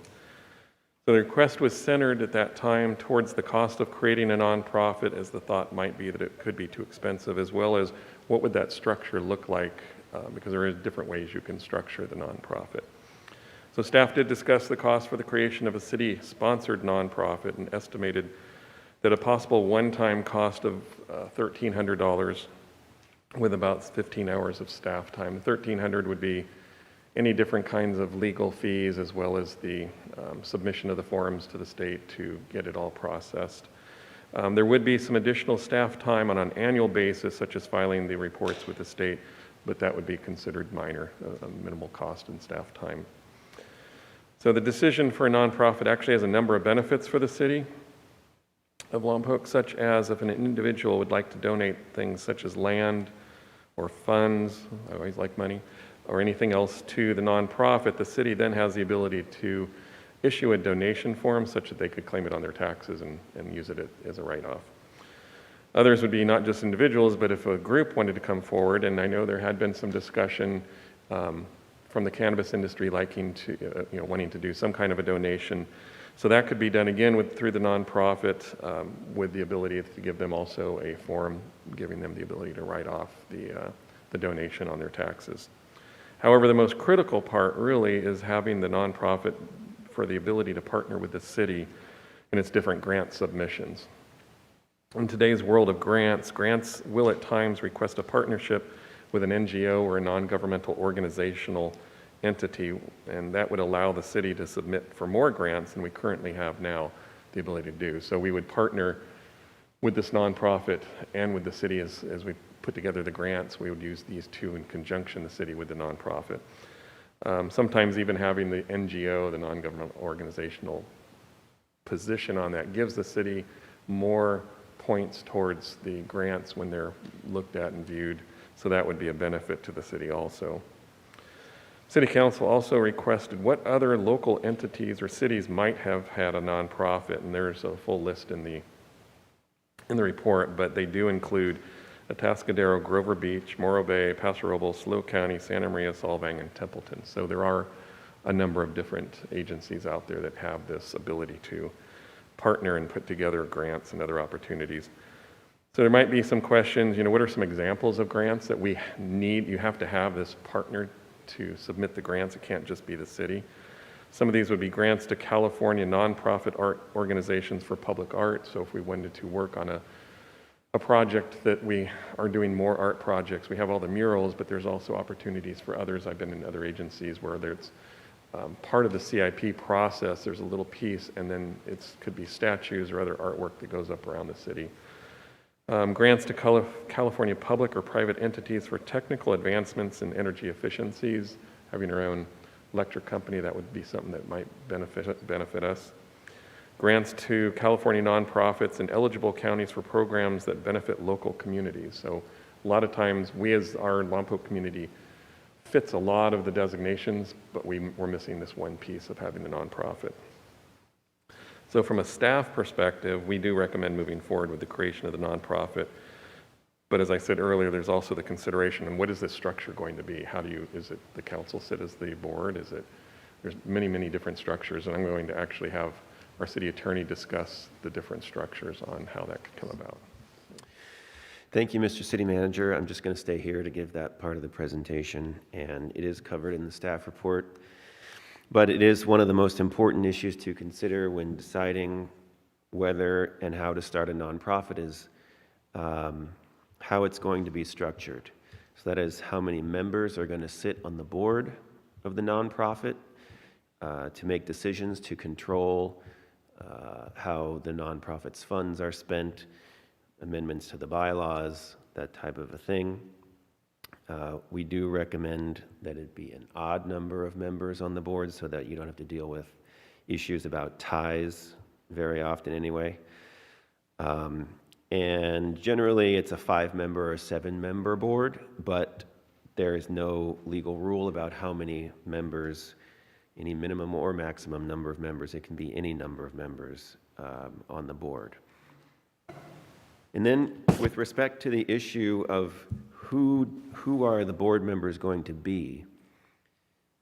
So the request was centered at that time towards the cost of creating a nonprofit, as the thought might be that it could be too expensive, as well as what would that structure look like, because there are different ways you can structure the nonprofit. So staff did discuss the cost for the creation of a city-sponsored nonprofit and estimated that a possible one-time cost of $1,300 with about 15 hours of staff time. The $1,300 would be any different kinds of legal fees, as well as the submission of the forms to the state to get it all processed. There would be some additional staff time on an annual basis, such as filing the reports with the state, but that would be considered minor, a minimal cost in staff time. So the decision for a nonprofit actually has a number of benefits for the city of Lompoc, such as if an individual would like to donate things such as land or funds, I always like money, or anything else to the nonprofit, the city then has the ability to issue a donation form such that they could claim it on their taxes and use it as a write-off. Others would be not just individuals, but if a group wanted to come forward, and I know there had been some discussion from the cannabis industry liking to, wanting to do some kind of a donation. So that could be done again through the nonprofit with the ability to give them also a form giving them the ability to write off the donation on their taxes. However, the most critical part really is having the nonprofit for the ability to partner with the city in its different grant submissions. In today's world of grants will at times request a partnership with an NGO or a non-governmental organizational entity, and that would allow the city to submit for more grants than we currently have now the ability to do. So we would partner with this nonprofit and with the city as we put together the grants. We would use these two in conjunction, the city with the nonprofit. Sometimes even having the NGO, the non-governmental organizational position on that, gives the city more points towards the grants when they're looked at and viewed. So that would be a benefit to the city also. City Council also requested what other local entities or cities might have had a nonprofit, and there's a full list in the report, but they do include Atascadero, Grover Beach, Morro Bay, Paso Robles, Slow County, Santa Maria, Solvang, and Templeton. So there are a number of different agencies out there that have this ability to partner and put together grants and other opportunities. So there might be some questions, what are some examples of grants that we need? You have to have this partner to submit the grants. It can't just be the city. Some of these would be grants to California nonprofit art organizations for public art. So if we wanted to work on a project that we are doing more art projects, we have all the murals, but there's also opportunities for others. I've been in other agencies where there's part of the CIP process, there's a little piece, and then it could be statues or other artwork that goes up around the city. Grants to California public or private entities for technical advancements in energy efficiencies, having our own electric company, that would be something that might benefit us. Grants to California nonprofits in eligible counties for programs that benefit local communities. So a lot of times we as our Lompoc community fits a lot of the designations, but we're missing this one piece of having the nonprofit. So from a staff perspective, we do recommend moving forward with the creation of the nonprofit. But as I said earlier, there's also the consideration, and what is this structure going to be? Is it the council sit as the board? There's many, many different structures, and I'm going to actually have our city attorney discuss the different structures on how that could come about. Thank you, Mr. City Manager. I'm just going to stay here to give that part of the presentation, and it is covered in the staff report. But it is one of the most important issues to consider when deciding whether and how to start a nonprofit is how it's going to be structured. So that is how many members are going to sit on the board of the nonprofit to make decisions to control how the nonprofit's funds are spent, amendments to the bylaws, that type of a thing. We do recommend that it be an odd number of members on the board so that you don't have to deal with issues about ties very often anyway. And generally it's a 5-member or 7-member board, but there is no legal rule about how many members, any minimum or maximum number of members. It can be any number of members on the board. And then with respect to the issue of who are the board members going to be,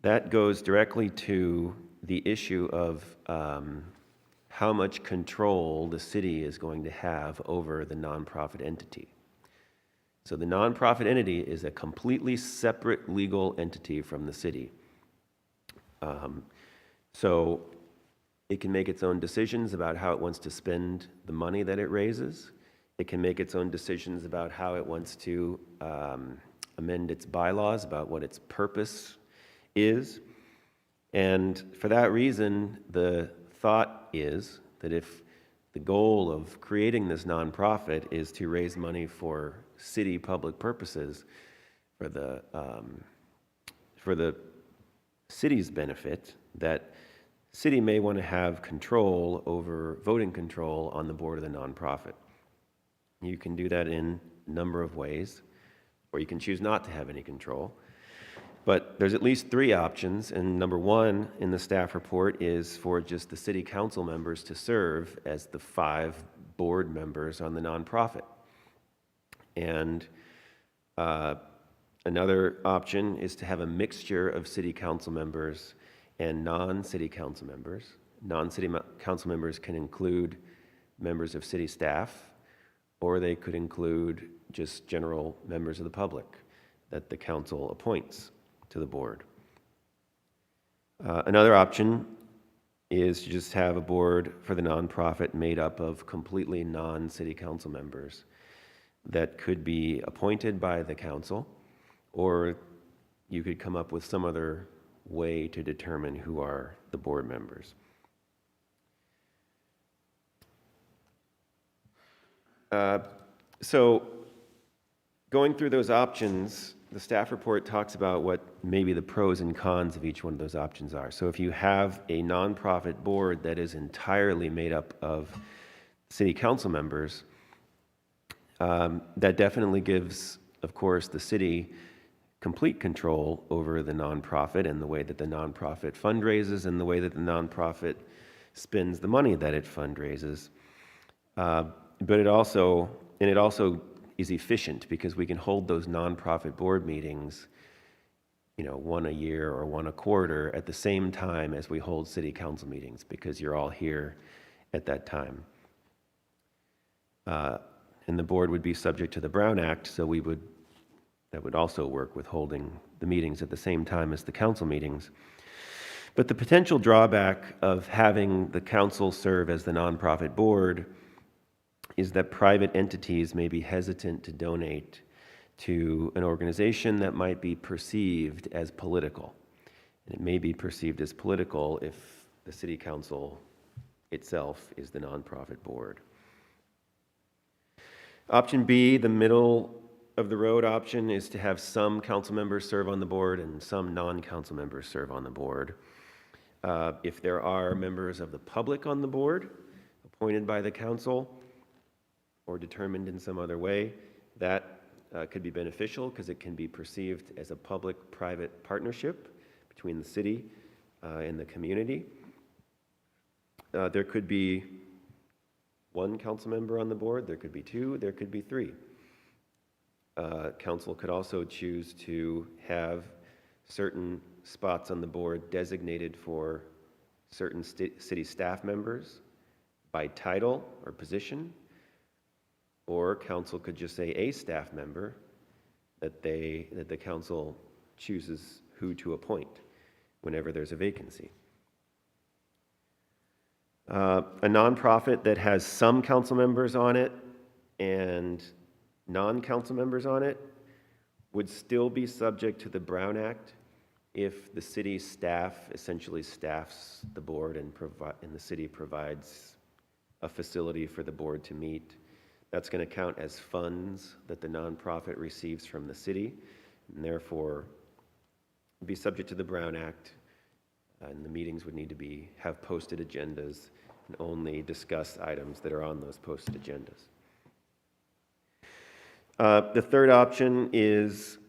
that goes directly to the issue of how much control the city is going to have over the nonprofit entity. So the nonprofit entity is a completely separate legal entity from the city. So it can make its own decisions about how it wants to spend the money that it raises. It can make its own decisions about how it wants to amend its bylaws, about what its purpose is. And for that reason, the thought is that if the goal of creating this nonprofit is to raise money for city public purposes, for the city's benefit, that city may want to have control over voting control on the board of the nonprofit. You can do that in a number of ways, or you can choose not to have any control. But there's at least 3 options, and number 1 in the staff report is for just the city council members to serve as the 5 board members on the nonprofit. And another option is to have a mixture of city council members and non-city council members. Non-city council members can include members of city staff, or they could include just general members of the public that the council appoints to the board. Another option is to just have a board for the nonprofit made up of completely non-city council members that could be appointed by the council or you could come up with some other way to determine who are the board members. So going through those options, the staff report talks about what maybe the pros and cons of each one of those options are. So if you have a nonprofit board that is entirely made up of city council members, that definitely gives, of course, the city complete control over the nonprofit and the way that the nonprofit fundraises and the way that the nonprofit spends the money that it fundraises. But it also is efficient because we can hold those nonprofit board meetings, one a year or one a quarter at the same time as we hold city council meetings because you're all here at that time. And the board would be subject to the Brown Act, so that would also work with holding the meetings at the same time as the council meetings. But the potential drawback of having the council serve as the nonprofit board is that private entities may be hesitant to donate to an organization that might be perceived as political. And it may be perceived as political if the city council itself is the nonprofit board. Option B, the middle of the road option, is to have some council members serve on the board and some non-council members serve on the board. If there are members of the public on the board appointed by the council or determined in some other way, that could be beneficial because it can be perceived as a public-private partnership between the city and the community. There could be one council member on the board, there could be two, there could be three. Council could also choose to have certain spots on the board designated for certain city staff members by title or position, or council could just say a staff member that the council chooses who to appoint whenever there's a vacancy. A nonprofit that has some council members on it and non-council members on it would still be subject to the Brown Act if the city staff essentially staffs the board and the city provides a facility for the board to meet. That's going to count as funds that the nonprofit receives from the city, and therefore be subject to the Brown Act. And the meetings would need to have posted agendas and only discuss items that are on those posted agendas. The third option is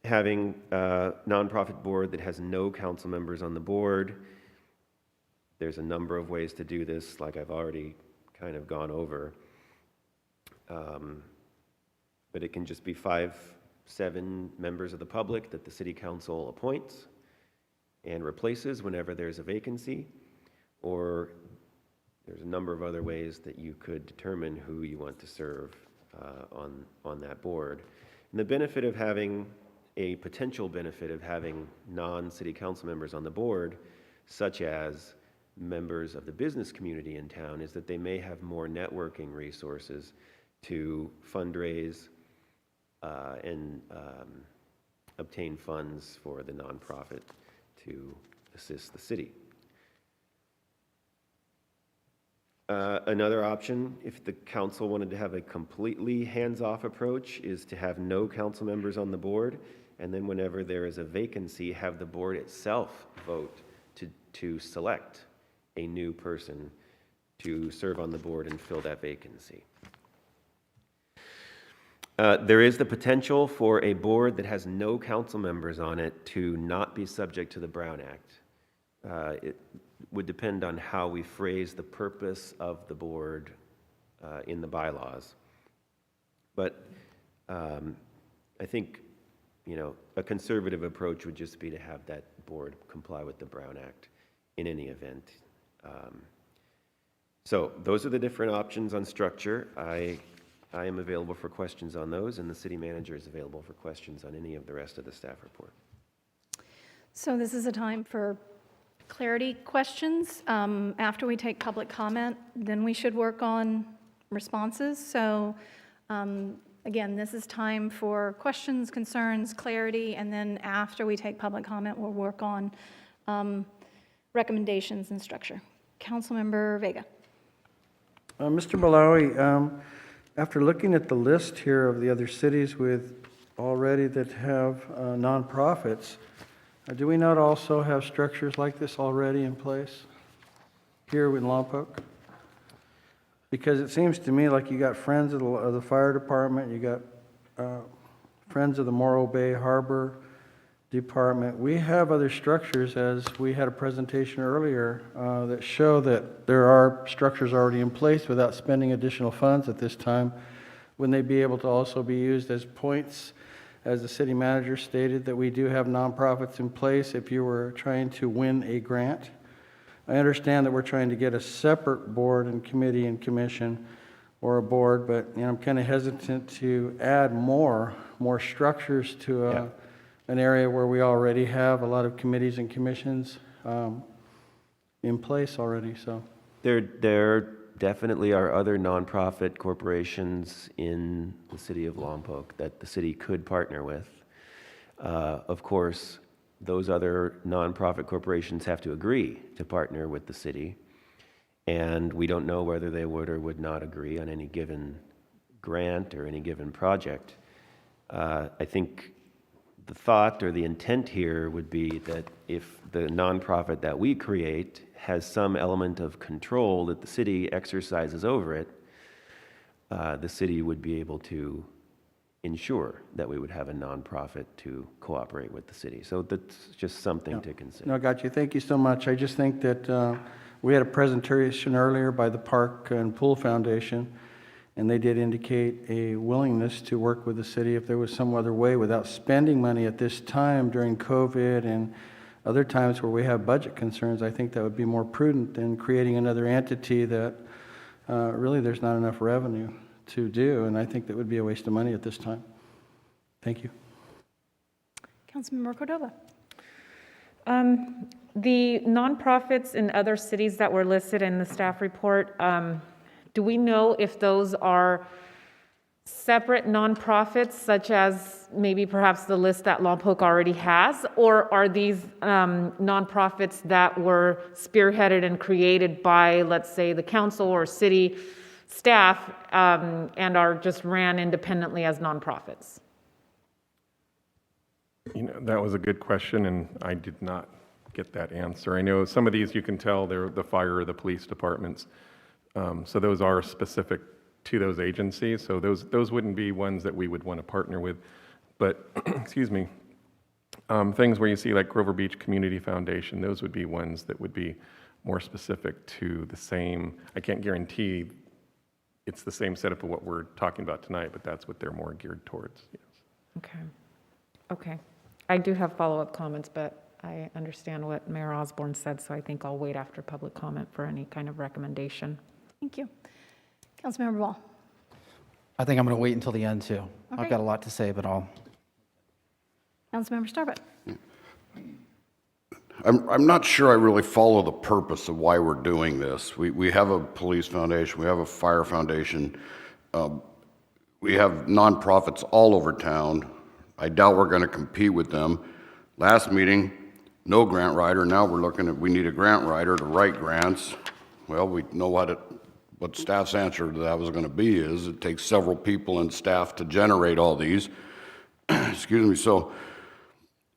having a nonprofit board that has no council members on the board. There's a number of ways to do this, like I've already kind of gone over. But it can just be 5-7 members of the public that the city council appoints and replaces whenever there's a vacancy, or there's a number of other ways that you could determine who you want to serve on that board. And the benefit of having a potential benefit of having non-city council members on the board, such as members of the business community in town, is that they may have more networking resources to fundraise and obtain funds for the nonprofit to assist the city. Another option, if the council wanted to have a completely hands-off approach, is to have no council members on the board, and then whenever there is a vacancy, have the board itself vote to select a new person to serve on the board and fill that vacancy. There is the potential for a board that has no council members on it to not be subject to the Brown Act. It would depend on how we phrase the purpose of the board in the bylaws. But I think, a conservative approach would just be to have that board comply with the Brown Act in any event. So those are the different options on structure. I am available for questions on those, and the city manager is available for questions on any of the rest of the staff report. So this is a time for clarity questions. After we take public comment, then we should work on responses. So Again, this is time for questions, concerns, clarity, and then after we take public comment, we'll work on recommendations and structure. Councilmember Vega. Mr. Malawi, after looking at the list here of the other cities with already that have nonprofits, do we not also have structures like this already in place here in Lompoc? Because it seems to me like you got Friends of the Fire Department, you got Friends of the Morro Bay Harbor Department. We have other structures, as we had a presentation earlier, that show that there are structures already in place without spending additional funds at this time. Wouldn't they be able to also be used as points, as the city manager stated, that we do have nonprofits in place if you were trying to win a grant? I understand that we're trying to get a separate board and committee and commission or a board, but I'm kind of hesitant to add more structures to an area where we already have a lot of committees and commissions in place already. So There definitely are other nonprofit corporations in the city of Lompoc that the city could partner with. Of course, those other nonprofit corporations have to agree to partner with the city, and we don't know whether they would or would not agree on any given grant or any given project. I think the thought or the intent here would be that if the nonprofit that we create has some element of control that the city exercises over it, the city would be able to ensure that we would have a nonprofit to cooperate with the city. So that's just something to consider. No, got you. Thank you so much. I just think that we had a presentation earlier by the Park and Pool Foundation, and they did indicate a willingness to work with the city if there was some other way without spending money at this time during COVID and other times where we have budget concerns. I think that would be more prudent than creating another entity that really there's not enough revenue to do, and I think that would be a waste of money at this time. Thank you. Councilmember Cordova. The nonprofits in other cities that were listed in the staff report, do we know if those are separate nonprofits, such as maybe perhaps the list that Lompoc already has, or are these nonprofits that were spearheaded and created by, let's say, the council or city staff and are just ran independently as nonprofits? That was a good question, and I did not get that answer. I know some of these you can tell they're the fire or the police departments. So those are specific to those agencies. So those wouldn't be ones that we would want to partner with. But, excuse me, things where you see like Grover Beach Community Foundation, those would be ones that would be more specific to the same. I can't guarantee it's the same setup of what we're talking about tonight, but that's what they're more geared towards. Yes. Okay. I do have follow-up comments, but I understand what Mayor Osborne said, so I think I'll wait after public comment for any kind of recommendation. Thank you. Councilmember Ball. I think I'm going to wait until the end, too. Okay. I've got a lot to say, but I'll... Councilmember Starbuck. I'm not sure I really follow the purpose of why we're doing this. We have a police foundation, we have a fire foundation, we have nonprofits all over town. I doubt we're going to compete with them. Last meeting, no grant writer. Now we're looking at, we need a grant writer to write grants. Well, we know what staff's answer to that was going to be is it takes several people and staff to generate all these. Excuse me. So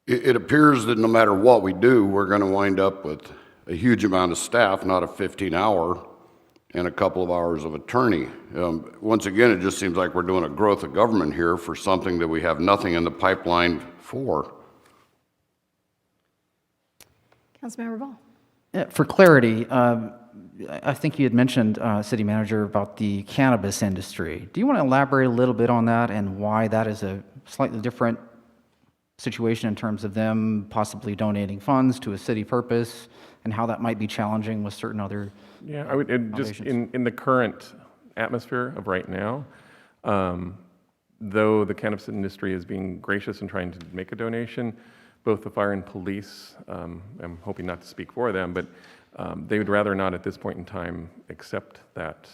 it appears that no matter what we do, we're going to wind up with a huge amount of staff, not a 15-hour and a couple of hours of attorney. Once again, it just seems like we're doing a growth of government here for something that we have nothing in the pipeline for. Councilmember Ball. Yeah, for clarity, I think you had mentioned, City Manager, about the cannabis industry. Do you want to elaborate a little bit on that and why that is a slightly different situation in terms of them possibly donating funds to a city purpose and how that might be challenging with certain other Yeah, I would just in the current atmosphere of right now, though the cannabis industry is being gracious and trying to make a donation, both the fire and police, I'm hoping not to speak for them, but they would rather not at this point in time accept that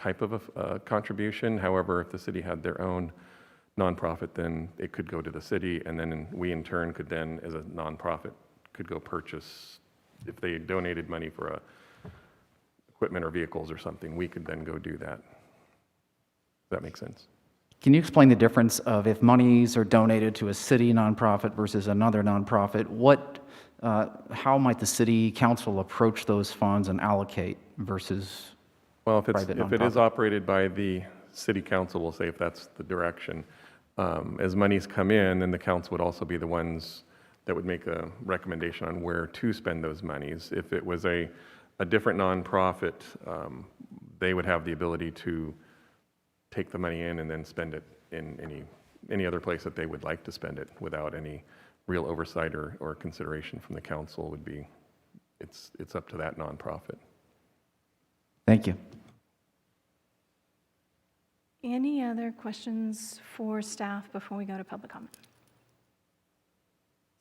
type of a contribution. However, if the city had their own nonprofit, then it could go to the city, and then we in turn could then, as a nonprofit, could go purchase, if they donated money for equipment or vehicles or something, we could then go do that. Does that make sense? Can you explain the difference of if monies are donated to a city nonprofit versus another nonprofit? How might the city council approach those funds and allocate versus Well, if private it is nonprofit? operated by the city council, we'll say if that's the direction, as monies come in, then the council would also be the ones that would make a recommendation on where to spend those monies. If it was a different nonprofit, they would have the ability to take the money in and then spend it in any other place that they would like to spend it without any real oversight or consideration from the council. Would be, it's up to that nonprofit. Thank you. Any other questions for staff before we go to public comment?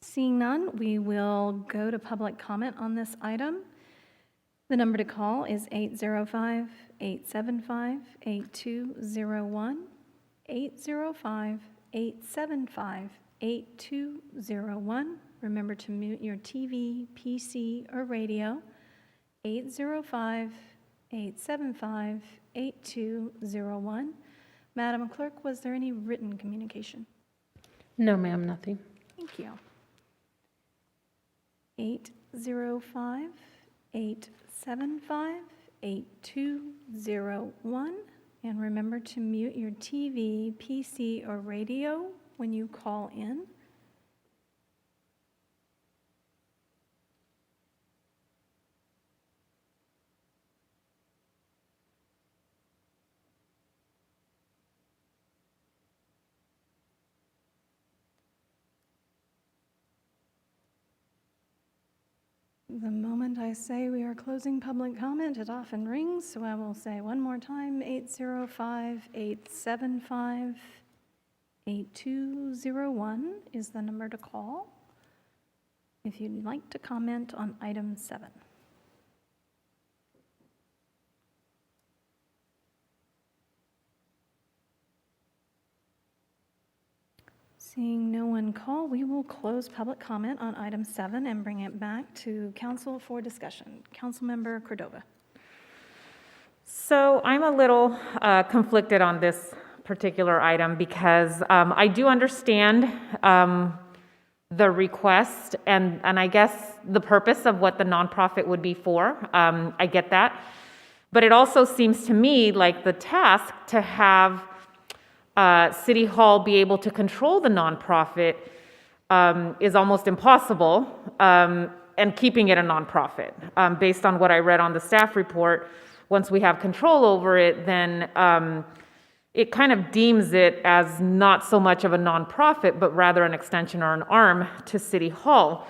Seeing none, we will go to public comment on this item. The number to call is 805-875-8201, 805-875-8201. Remember to mute your TV, PC, or radio. 805-875-8201. Madam Clerk, was there any written communication? No, ma'am, nothing. Thank you. 805-875-8201. And remember to mute your TV, PC, or radio when you call in. The moment I say we are closing public comment, it often rings, so I will say one more time, 805-875-8201 is the number to call if you'd like to comment on item 7. Seeing no one call, we will close public comment on item 7 and bring it back to council for discussion. Councilmember Cordova. So I'm a little conflicted on this particular item because I do understand the request and I guess the purpose of what the nonprofit would be for. I get that. But it also seems to me like the task to have City Hall be able to control the nonprofit is almost impossible, and keeping it a nonprofit. Based on what I read on the staff report, once we have control over it, then it kind of deems it as not so much of a nonprofit, but rather an extension or an arm to City Hall.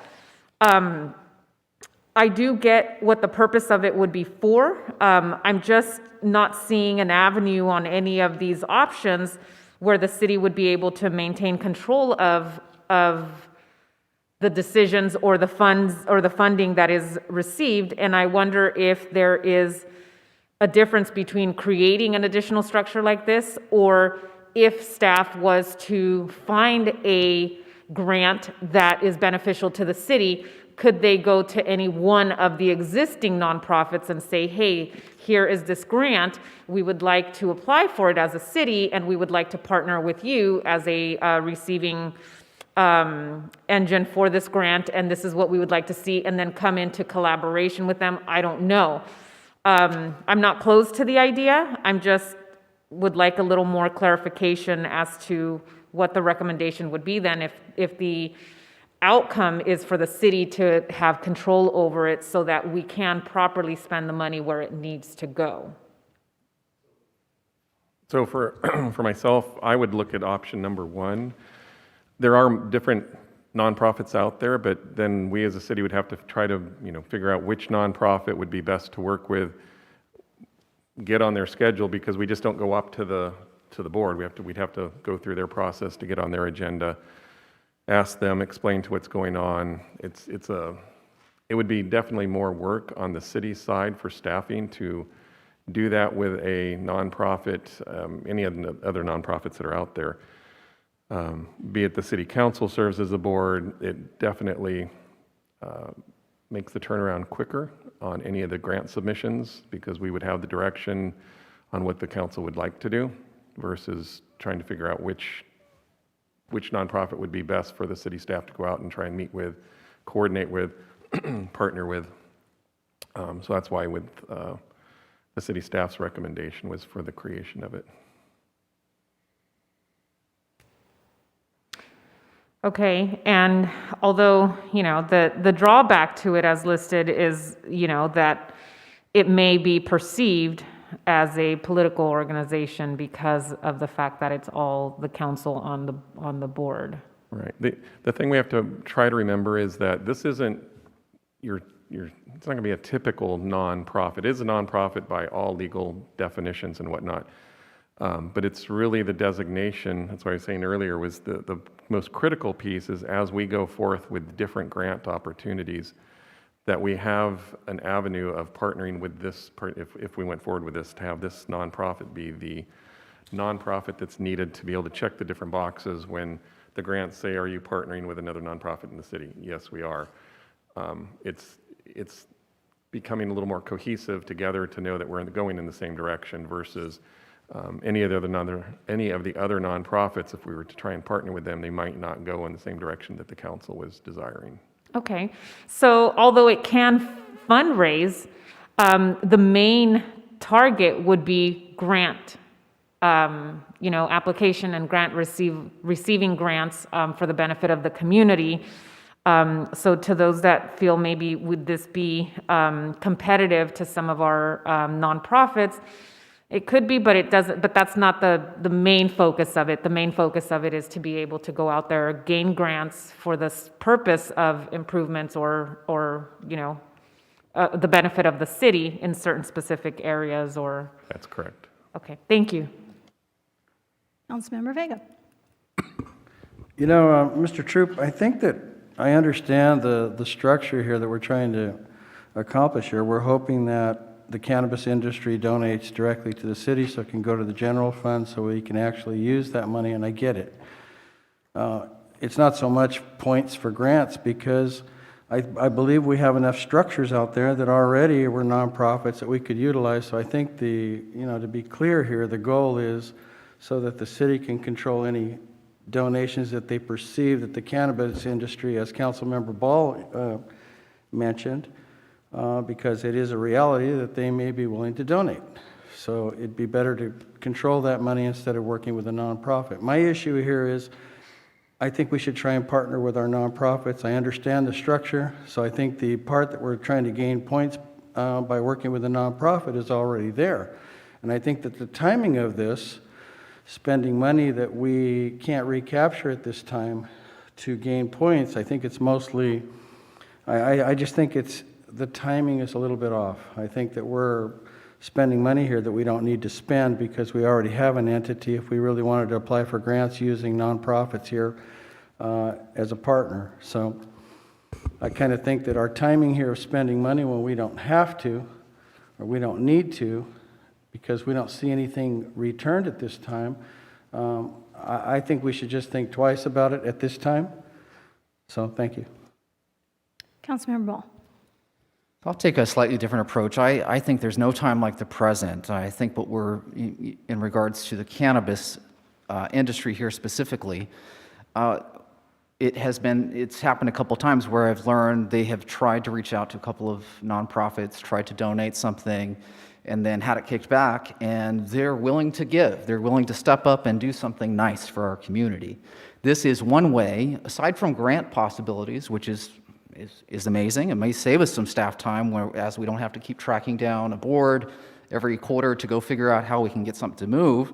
I do get what the purpose of it would be for. I'm just not seeing an avenue on any of these options where the city would be able to maintain control of the decisions or the funds or the funding that is received. And I wonder if there is a difference between creating an additional structure like this, or if staff was to find a grant that is beneficial to the city, could they go to any one of the existing nonprofits and say, hey, here is this grant, we would like to apply for it as a city, and we would like to partner with you as a receiving engine for this grant, and this is what we would like to see, and then come into collaboration with them? I don't know. I'm not closed to the idea. I'm just would like a little more clarification as to what the recommendation would be then if the outcome is for the city to have control over it so that we can properly spend the money where it needs to go. So for myself, I would look at option number 1. There are different nonprofits out there, but then we as a city would have to try to, figure out which nonprofit would be best to work with, get on their schedule, because we just don't go up to the board. We'd have to go through their process to get on their agenda, ask them, explain to what's going on. It would be definitely more work on the city side for staffing to do that with a nonprofit, any of the other nonprofits that are out there, be it the city council serves as a board, it definitely makes the turnaround quicker on any of the grant submissions because we would have the direction on what the council would like to do versus trying to figure out which nonprofit would be best for the city staff to go out and try and meet with, coordinate with, partner with. So that's why with the city staff's recommendation was for the creation of it. Okay, and although, the drawback to it as listed is, that it may be perceived as a political organization because of the fact that it's all the council on the board. Right. The thing we have to try to remember is that this isn't it's not going to be a typical nonprofit. It is a nonprofit by all legal definitions and whatnot. But it's really the designation, that's what I was saying earlier, was the most critical piece is as we go forth with different grant opportunities, that we have an avenue of partnering with this, if we went forward with this, to have this nonprofit be the nonprofit that's needed to be able to check the different boxes when the grants say, are you partnering with another nonprofit in the city? Yes, we are. It's becoming a little more cohesive together to know that we're going in the same direction versus any of the other nonprofits. If we were to try and partner with them, they might not go in the same direction that the council was desiring. Okay, so although it can fundraise, the main target would be grant, application and receiving grants for the benefit of the community. So to those that feel maybe would this be competitive to some of our nonprofits, it could be, but it doesn't. But that's not the main focus of it. The main focus of it is to be able to go out there, gain grants for this purpose of improvements or the benefit of the city in certain specific areas. Or that's correct. Okay, thank you. Councilmember Vega. Mr. Troop, I think that I understand the structure here that we're trying to accomplish here. We're hoping that the cannabis industry donates directly to the city so it can go to the general fund so we can actually use that money, and I get it. It's not so much points for grants because I believe we have enough structures out there that already were nonprofits that we could utilize. So I think to be clear here, the goal is so that the city can control any donations that they perceive that the cannabis industry, as Councilmember Ball mentioned, because it is a reality that they may be willing to donate. So it'd be better to control that money instead of working with a nonprofit. My issue here is I think we should try and partner with our nonprofits. I understand the structure, so I think the part that we're trying to gain points by working with a nonprofit is already there. And I think that the timing of this, spending money that we can't recapture at this time to gain points, I think it's mostly, I just think the timing is a little bit off. I think that we're spending money here that we don't need to spend because we already have an entity if we really wanted to apply for grants using nonprofits here as a partner. So I kind of think that our timing here of spending money when we don't have to or we don't need to because we don't see anything returned at this time, I think we should just think twice about it at this time. So thank you. Councilmember Ball. I'll take a slightly different approach. I think there's no time like the present. I think what we're, in regards to the cannabis industry here specifically, it's happened a couple times where I've learned they have tried to reach out to a couple of nonprofits, tried to donate something, and then had it kicked back, and they're willing to give. They're willing to step up and do something nice for our community. This is one way, aside from grant possibilities, which is amazing. It may save us some staff time, whereas we don't have to keep tracking down a board every quarter to go figure out how we can get something to move.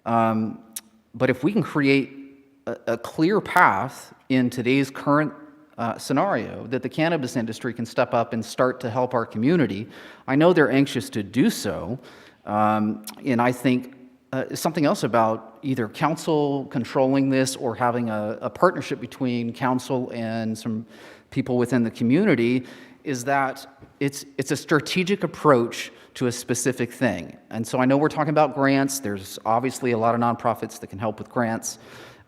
But if we can create a clear path in today's current scenario that the cannabis industry can step up and start to help our community, I know they're anxious to do so. And I think something else about either council controlling this or having a partnership between council and some people within the community is that it's a strategic approach to a specific thing. And so I know we're talking about grants. There's obviously a lot of nonprofits that can help with grants.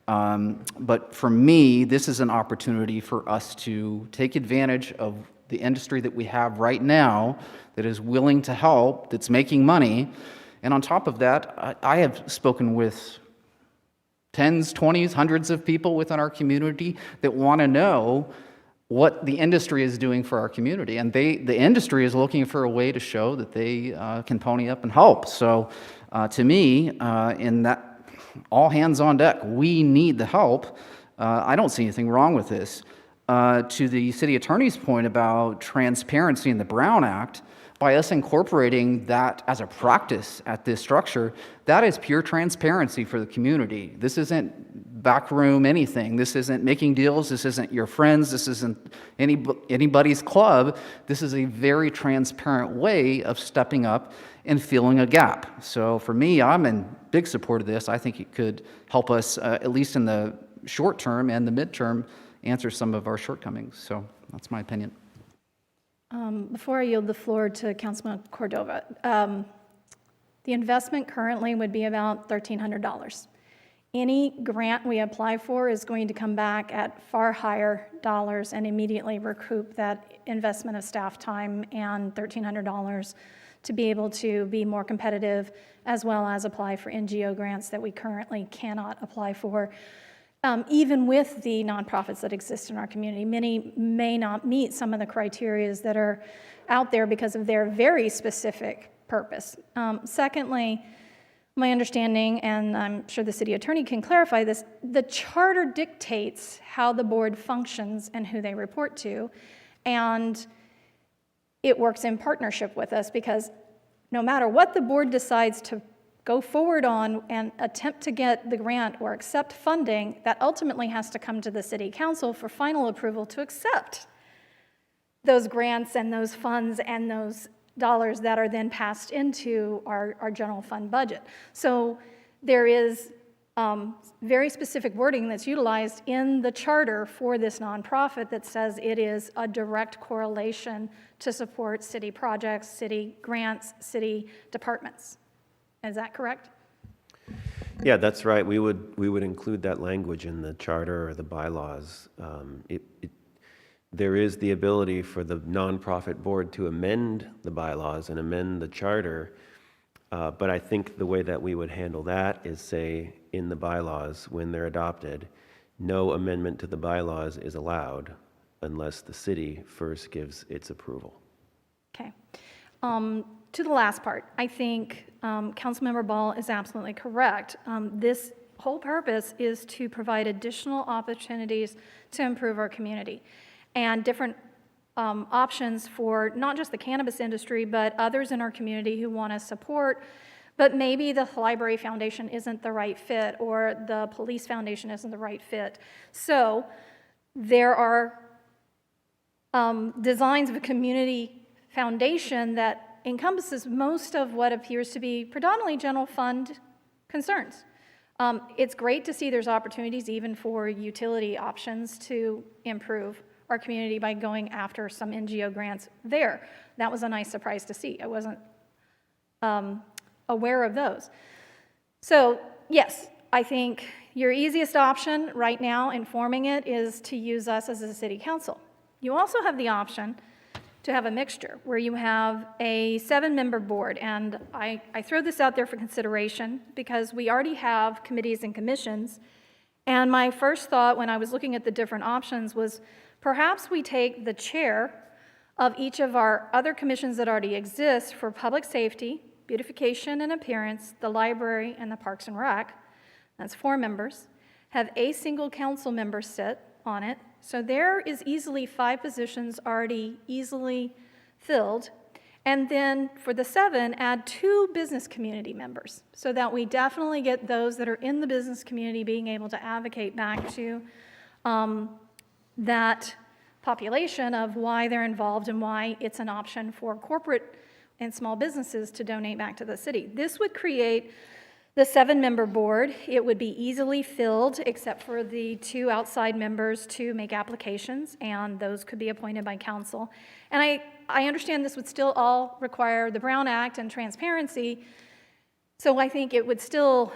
But for me, this is an opportunity for us to take advantage of the industry that we have right now that is willing to help, that's making money. And on top of that, I have spoken with tens, 20s, hundreds of people within our community that want to know what the industry is doing for our community. And the industry is looking for a way to show that they can pony up and help. So to me, in that all hands on deck, we need the help. I don't see anything wrong with this. To the city attorney's point about transparency in the Brown Act, by us incorporating that as a practice at this structure, that is pure transparency for the community. This isn't backroom anything. This isn't making deals. This isn't your friends. This isn't anybody's club. This is a very transparent way of stepping up and filling a gap. So for me, I'm in big support of this. I think it could help us, at least in the short term and the midterm, answer some of our shortcomings. So that's my opinion. Before I yield the floor to Councilman Cordova, the investment currently would be about $1,300. Any grant we apply for is going to come back at far higher dollars and immediately recoup that investment of staff time and $1,300 to be able to be more competitive, as well as apply for NGO grants that we currently cannot apply for. Even with the nonprofits that exist in our community, many may not meet some of the criteria that are out there because of their very specific purpose. Secondly, my understanding, and I'm sure the city attorney can clarify this, the charter dictates how the board functions and who they report to, and it works in partnership with us because no matter what the board decides to go forward on and attempt to get the grant or accept funding, that ultimately has to come to the city council for final approval to accept those grants and those funds and those dollars that are then passed into our general fund budget. So there is very specific wording that's utilized in the charter for this nonprofit that says it is a direct correlation to support city projects, city grants, city departments. Is that correct? Yeah, that's right. We would include that language in the charter or the bylaws. There is the ability for the nonprofit board to amend the bylaws and amend the charter, but I think the way that we would handle that is say in the bylaws when they're adopted, no amendment to the bylaws is allowed unless the city first gives its approval. Okay. To the last part, I think Councilmember Ball is absolutely correct. This whole purpose is to provide additional opportunities to improve our community and different options for not just the cannabis industry, but others in our community who want to support, but maybe the Library Foundation isn't the right fit or the Police Foundation isn't the right fit. So there are designs of a community foundation that encompasses most of what appears to be predominantly general fund concerns. It's great to see there's opportunities even for utility options to improve our community by going after some NGO grants there. That was a nice surprise to see. I wasn't aware of those. So yes, I think your easiest option right now in forming it is to use us as a city council. You also have the option to have a mixture where you have a 7-member board, and I throw this out there for consideration because we already have committees and commissions, and my first thought when I was looking at the different options was perhaps we take the chair of each of our other commissions that already exist for public safety, beautification and appearance, the library, and the Parks and Rec. That's 4 members. Have a single council member sit on it. So there is easily 5 positions already easily filled. And then for the 7, add 2 business community members so that we definitely get those that are in the business community being able to advocate back to that population of why they're involved and why it's an option for corporate and small businesses to donate back to the city. This would create The 7-member board, it would be easily filled except for the 2 outside members to make applications, and those could be appointed by council. And I understand this would still all require the Brown Act and transparency, so I think it would still,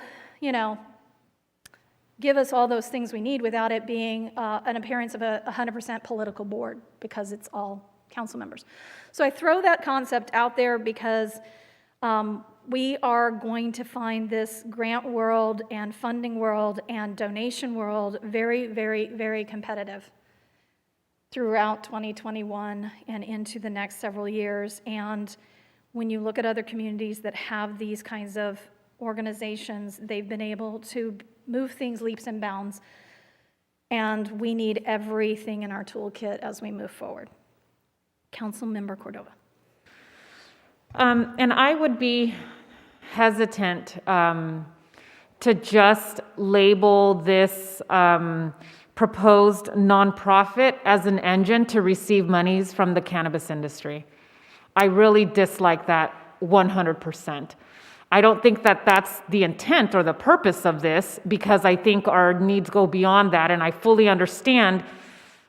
give us all those things we need without it being an appearance of a 100% political board, because it's all council members. So I throw that concept out there because we are going to find this grant world and funding world and donation world very, very, very competitive throughout 2021 and into the next several years. And when you look at other communities that have these kinds of organizations, they've been able to move things leaps and bounds. And we need everything in our toolkit as we move forward. Councilmember Cordova. And I would be hesitant to just label this proposed nonprofit as an engine to receive monies from the cannabis industry. I really dislike that 100%. I don't think that that's the intent or the purpose of this, because I think our needs go beyond that, and I fully understand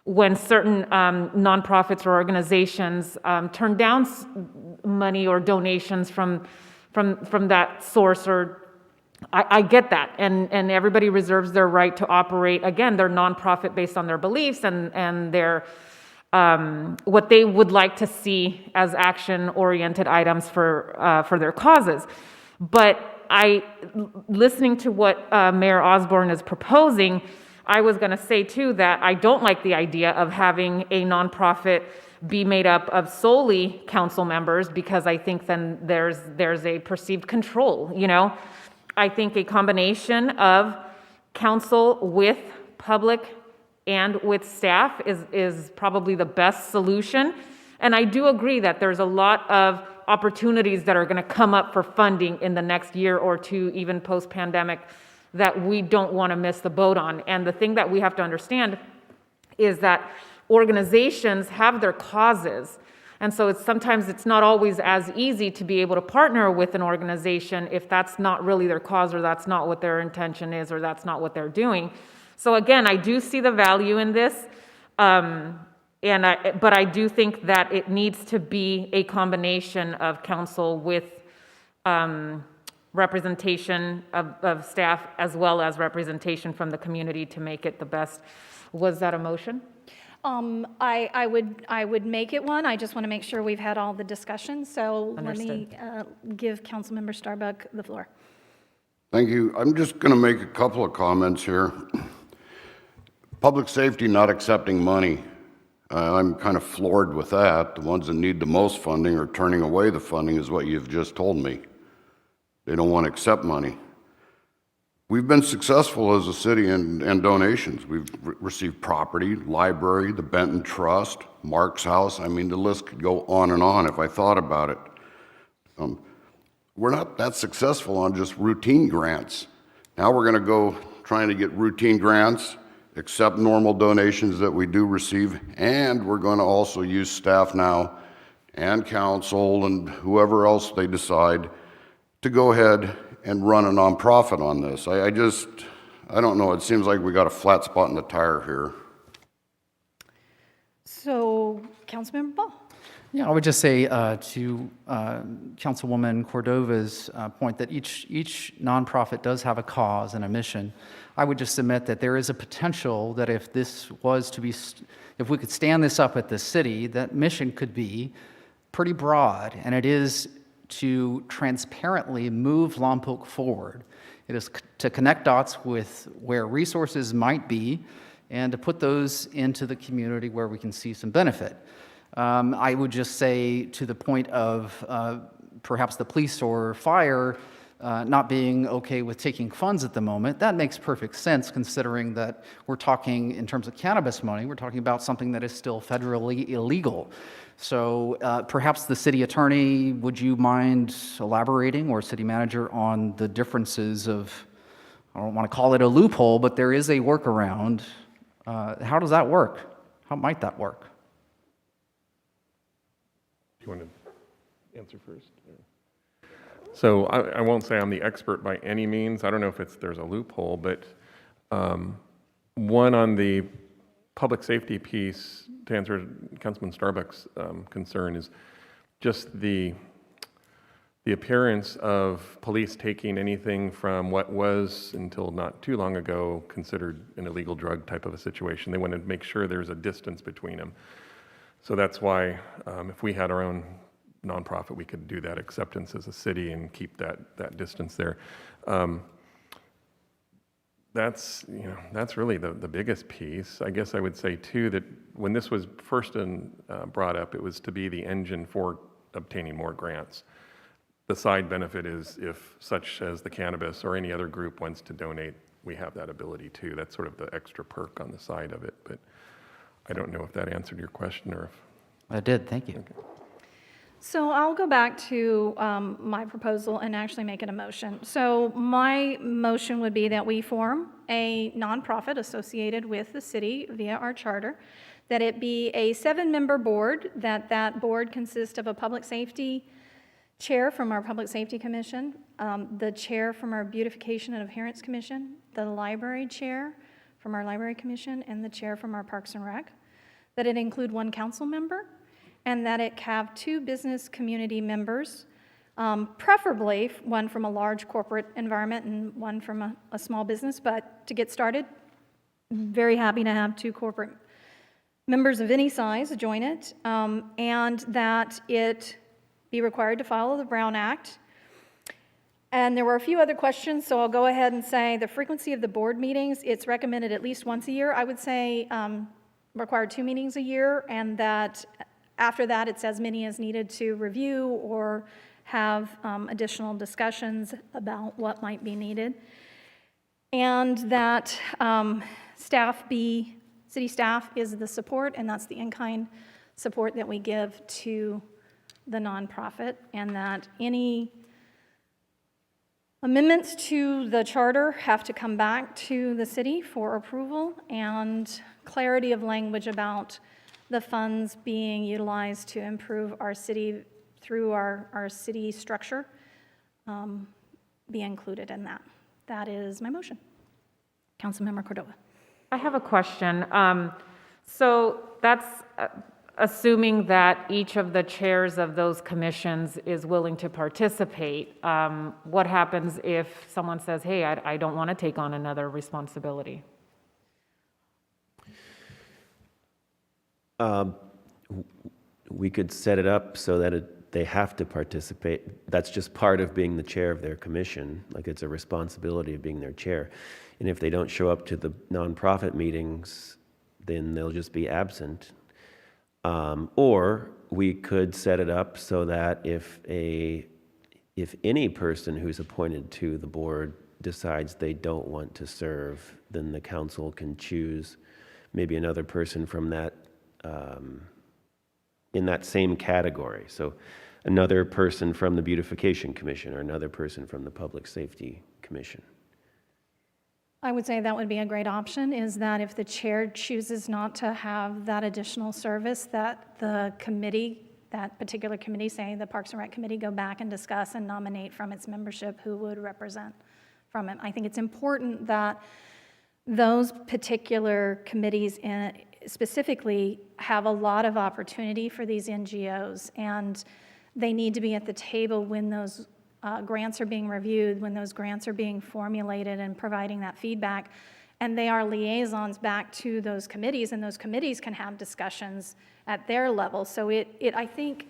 when certain nonprofits or organizations turn down money or donations from that source, or I get that, and everybody reserves their right to operate, again, their nonprofit based on their beliefs and their what they would like to see as action-oriented items for their causes. But listening to what Mayor Osborne is proposing, I was going to say too that I don't like the idea of having a nonprofit be made up of solely council members, because I think then there's a perceived control, I think a combination of council with public and with staff is probably the best solution. And I do agree that there's a lot of opportunities that are going to come up for funding in the next year or two, even post-pandemic, that we don't want to miss the boat on. And the thing that we have to understand is that organizations have their causes. And so sometimes it's not always as easy to be able to partner with an organization if that's not really their cause, or that's not what their intention is, or that's not what they're doing. So again, I do see the value in this, but I do think that it needs to be a combination of council with representation of staff, as well as representation from the community to make it the best. Was that a motion? I would make it one. I just want to make sure we've had all the discussion. So Understood. Let me give Councilmember Starbuck the floor. Thank you. I'm just going to make a couple of comments here. Public safety not accepting money. I'm kind of floored with that. The ones that need the most funding are turning away the funding, is what you've just told me. They don't want to accept money. We've been successful as a city in donations. We've received property, library, the Benton Trust, Mark's House. I mean, the list could go on and on if I thought about it. We're not that successful on just routine grants. Now we're going to go trying to get routine grants, accept normal donations that we do receive, and we're going to also use staff now and council and whoever else they decide to go ahead and run a nonprofit on this. I don't know, it seems like we got a flat spot in the tire here. So, Councilmember Ball. Yeah, I would just say to Councilwoman Cordova's point that each nonprofit does have a cause and a mission. I would just submit that there is a potential that if we could stand this up at the city, that mission could be pretty broad, and it is to transparently move Lompoc forward. It is to connect dots with where resources might be and to put those into the community where we can see some benefit. I would just say, to the point of perhaps the police or fire not being okay with taking funds at the moment, that makes perfect sense, considering that we're talking, in terms of cannabis money, we're talking about something that is still federally illegal. So perhaps the city attorney, would you mind elaborating, or city manager, on the differences of, I don't want to call it a loophole, but there is a workaround. How does that work? How might that work? Do you want to answer first? So I won't say I'm the expert by any means. I don't know if there's a loophole, but one on the public safety piece, to answer Councilman Starbuck's concern, is just the appearance of police taking anything from what was, until not too long ago, considered an illegal drug type of a situation. They want to make sure there's a distance between them. So that's why if we had our own nonprofit, we could do that acceptance as a city and keep that distance there. That's really the biggest piece. I guess I would say too that when this was first brought up, it was to be the engine for obtaining more grants. The side benefit is if such as the cannabis or any other group wants to donate, we have that ability too. That's sort of the extra perk on the side of it. But I don't know if that answered your question or if. It did, thank you. Okay. So I'll go back to my proposal and actually make it a motion. So my motion would be that we form a nonprofit associated with the city via our charter, that it be a 7-member board, that board consists of a public safety chair from our Public Safety Commission, the chair from our Beautification and Adherence Commission, the library chair from our Library Commission, and the chair from our Parks and Rec, that it include 1 council member, and that it have 2 business community members, preferably 1 from a large corporate environment and 1 from a small business. But to get started, I'm very happy to have 2 corporate members of any size join it, and that it be required to follow the Brown Act. And there were a few other questions, so I'll go ahead and say the frequency of the board meetings, it's recommended at least once a year. I would say required 2 meetings a year, and that after that, it's as many as needed to review or have additional discussions about what might be needed. And that city staff is the support, and that's the in-kind support that we give to the nonprofit, and that any amendments to the charter have to come back to the city for approval, and clarity of language about the funds being utilized to improve our city through our city structure be included in that. That is my motion. Councilmember Cordova. I have a question. So that's assuming that each of the chairs of those commissions is willing to participate. What happens if someone says, hey, I don't want to take on another responsibility? We could set it up so that they have to participate. That's just part of being the chair of their commission. Like, it's a responsibility of being their chair. And if they don't show up to the nonprofit meetings, then they'll just be absent. Or we could set it up so that if any person who's appointed to the board decides they don't want to serve, then the council can choose maybe another person from that in that same category. So another person from the Beautification Commission or another person from the Public Safety Commission. I would say that would be a great option, is that if the chair chooses not to have that additional service, that the committee, that particular committee, say the Parks and Rec Committee, go back and discuss and nominate from its membership who would represent from it. I think it's important that those particular committees specifically have a lot of opportunity for these NGOs, and they need to be at the table when those grants are being reviewed, when those grants are being formulated and providing that feedback. And they are liaisons back to those committees, and those committees can have discussions at their level. So it I think,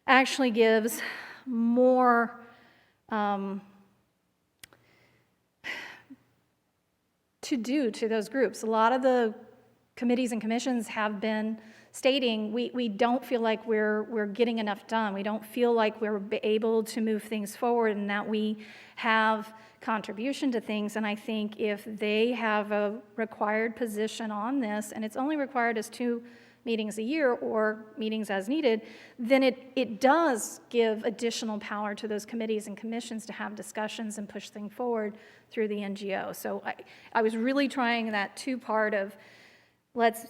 actually gives more to do to those groups. A lot of the committees and commissions have been stating we don't feel like we're getting enough done. We don't feel like we're able to move things forward, and that we have contribution to things. And I think if they have a required position on this, and it's only required as 2 meetings a year or meetings as needed, then it does give additional power to those committees and commissions to have discussions and push things forward through the NGO. So I was really trying that 2-part of let's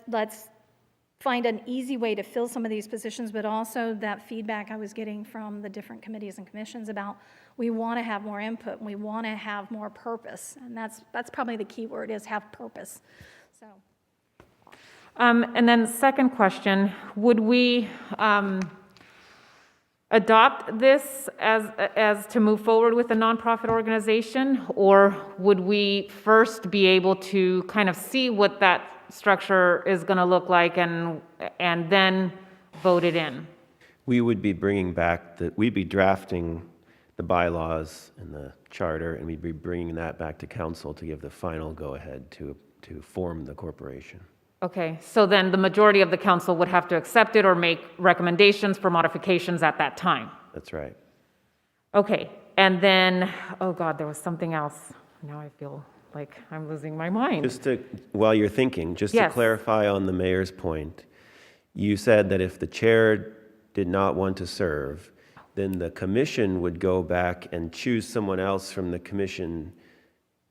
find an easy way to fill some of these positions, but also that feedback I was getting from the different committees and commissions about we want to have more input, we want to have more purpose, and that's probably the key word is have purpose. So. And then second question, would we adopt this as to move forward with a nonprofit organization, or would we first be able to kind of see what that structure is going to look like and then vote it in? We would be bringing back we'd be drafting the bylaws and the charter, and we'd be bringing that back to council to give the final go-ahead to form the corporation. Okay, so then the majority of the council would have to accept it or make recommendations for modifications at that time? That's right. Okay, and then, oh God, there was something else. Now I feel like I'm losing my mind. While you're thinking, just to Yes. clarify on the mayor's point, you said that if the chair did not want to serve, then the commission would go back and choose someone else from the commission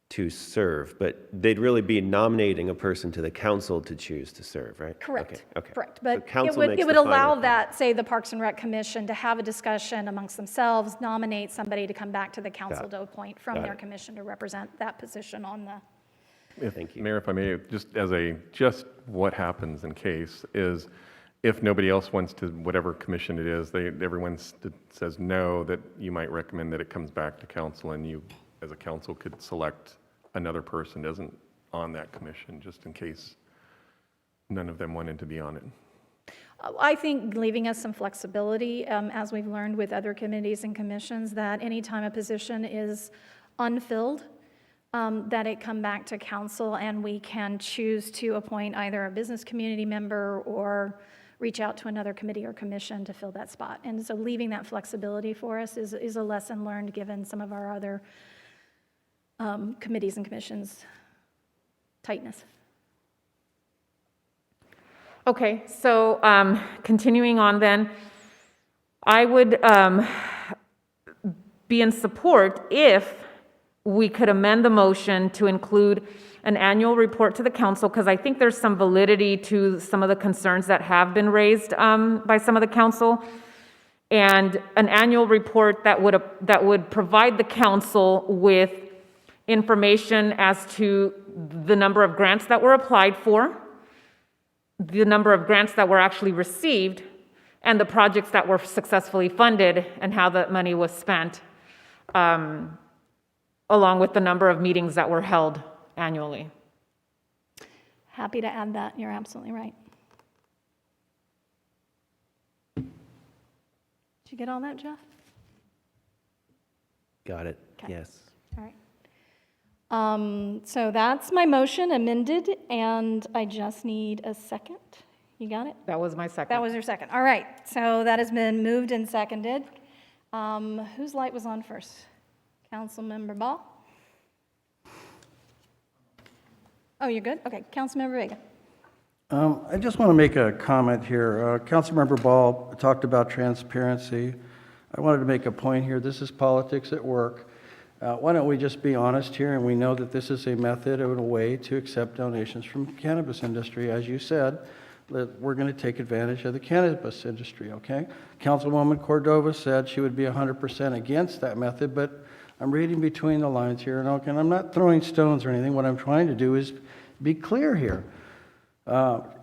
to serve, but they'd really be nominating a person to the council to choose to serve, right? Correct. Okay. Correct. So But council it makes would the allow final that, say, the Parks and Rec Commission to have a discussion amongst themselves, nominate somebody to come back to the council to appoint from their commission to represent that position on the. Thank you. Mayor, if I may, just what happens in case is if nobody else wants to, whatever commission it is, everyone says no, that you might recommend that it comes back to council and you, as a council, could select another person that isn't on that commission, just in case none of them wanted to be on it. I think leaving us some flexibility, as we've learned with other committees and commissions, that anytime a position is unfilled, that it come back to council and we can choose to appoint either a business community member or reach out to another committee or commission to fill that spot. And so leaving that flexibility for us is a lesson learned given some of our other committees and commissions' tightness. Okay, so continuing on then, I would be in support if we could amend the motion to include an annual report to the council, because I think there's some validity to some of the concerns that have been raised by some of the council, and an annual report that would provide the council with information as to the number of grants that were applied for, the number of grants that were actually received, and the projects that were successfully funded and how that money was spent, along with the number of meetings that were held annually. Happy to add that. You're absolutely right. Did you get all that, Jeff? Got it. Okay. Yes. All right. So that's my motion amended, and I just need a second. You got it? That was my second. That was your second. All right. So that has been moved and seconded. Whose light was on first? Councilmember Ball? Oh, you're good? Okay. Councilmember Vega. I just want to make a comment here. Councilmember Ball talked about transparency. I wanted to make a point here. This is politics at work. Why don't we just be honest here, and we know that this is a method and a way to accept donations from the cannabis industry. As you said, that we're going to take advantage of the cannabis industry, okay? Councilwoman Cordova said she would be 100% against that method, but I'm reading between the lines here, and I'm not throwing stones or anything. What I'm trying to do is be clear here.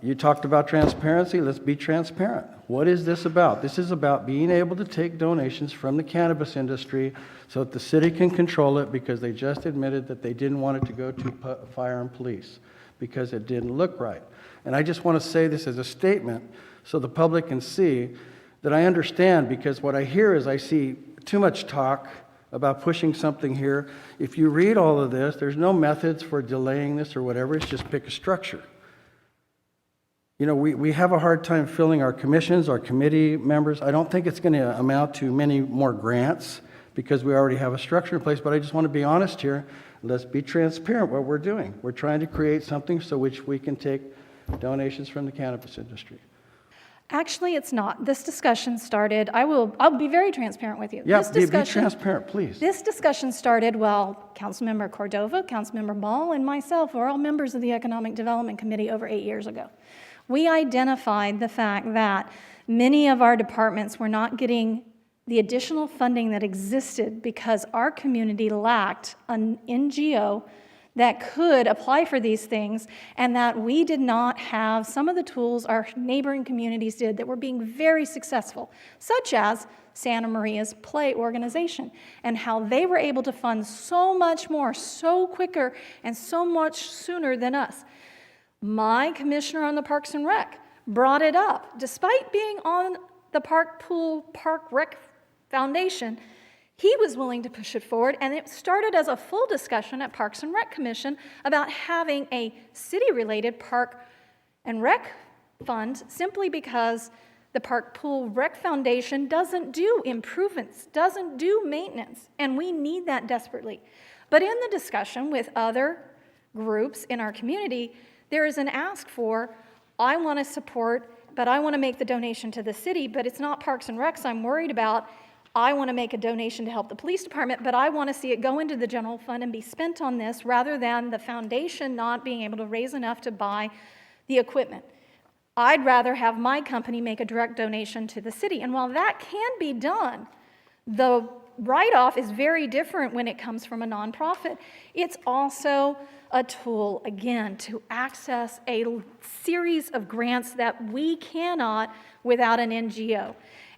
You talked about transparency. Let's be transparent. What is this about? This is about being able to take donations from the cannabis industry so that the city can control it, because they just admitted that they didn't want it to go to fire and police because it didn't look right. And I just want to say this as a statement so the public can see that I understand, because what I hear is I see too much talk about pushing something here. If you read all of this, there's no methods for delaying this or whatever. It's just pick a structure. You know, we have a hard time filling our commissions, our committee members. I don't think it's going to amount to many more grants because we already have a structure in place, but I just want to be honest here. Let's be transparent what we're doing. We're trying to create something so which we can take donations from the cannabis industry. Actually, it's not. This discussion started, I'll be very transparent with you. Yeah, This be transparent, please. This discussion started while Councilmember Cordova, Councilmember Ball, and myself were all members of the Economic Development Committee over 8 years ago. we identified the fact that many of our departments were not getting the additional funding that existed because our community lacked an NGO that could apply for these things, and that we did not have some of the tools our neighboring communities did that were being very successful, such as Santa Maria's Play organization, and how they were able to fund so much more, so quicker, and so much sooner than us. My commissioner on the Parks and Rec brought it up. Despite being on the Park Rec Foundation, he was willing to push it forward, and it started as a full discussion at Parks and Rec Commission about having a city-related Park and Rec fund, simply because the Park Pool Rec Foundation doesn't do improvements, doesn't do maintenance, and we need that desperately. But in the discussion with other groups in our community, there is an ask for, I want to support, but I want to make the donation to the city, but it's not Parks and Recs I'm worried about. I want to make a donation to help the police department, but I want to see it go into the general fund and be spent on this rather than the foundation not being able to raise enough to buy the equipment. I'd rather have my company make a direct donation to the city. And while that can be done, the write-off is very different when it comes from a nonprofit. It's also a tool, again, to access a series of grants that we cannot without an NGO.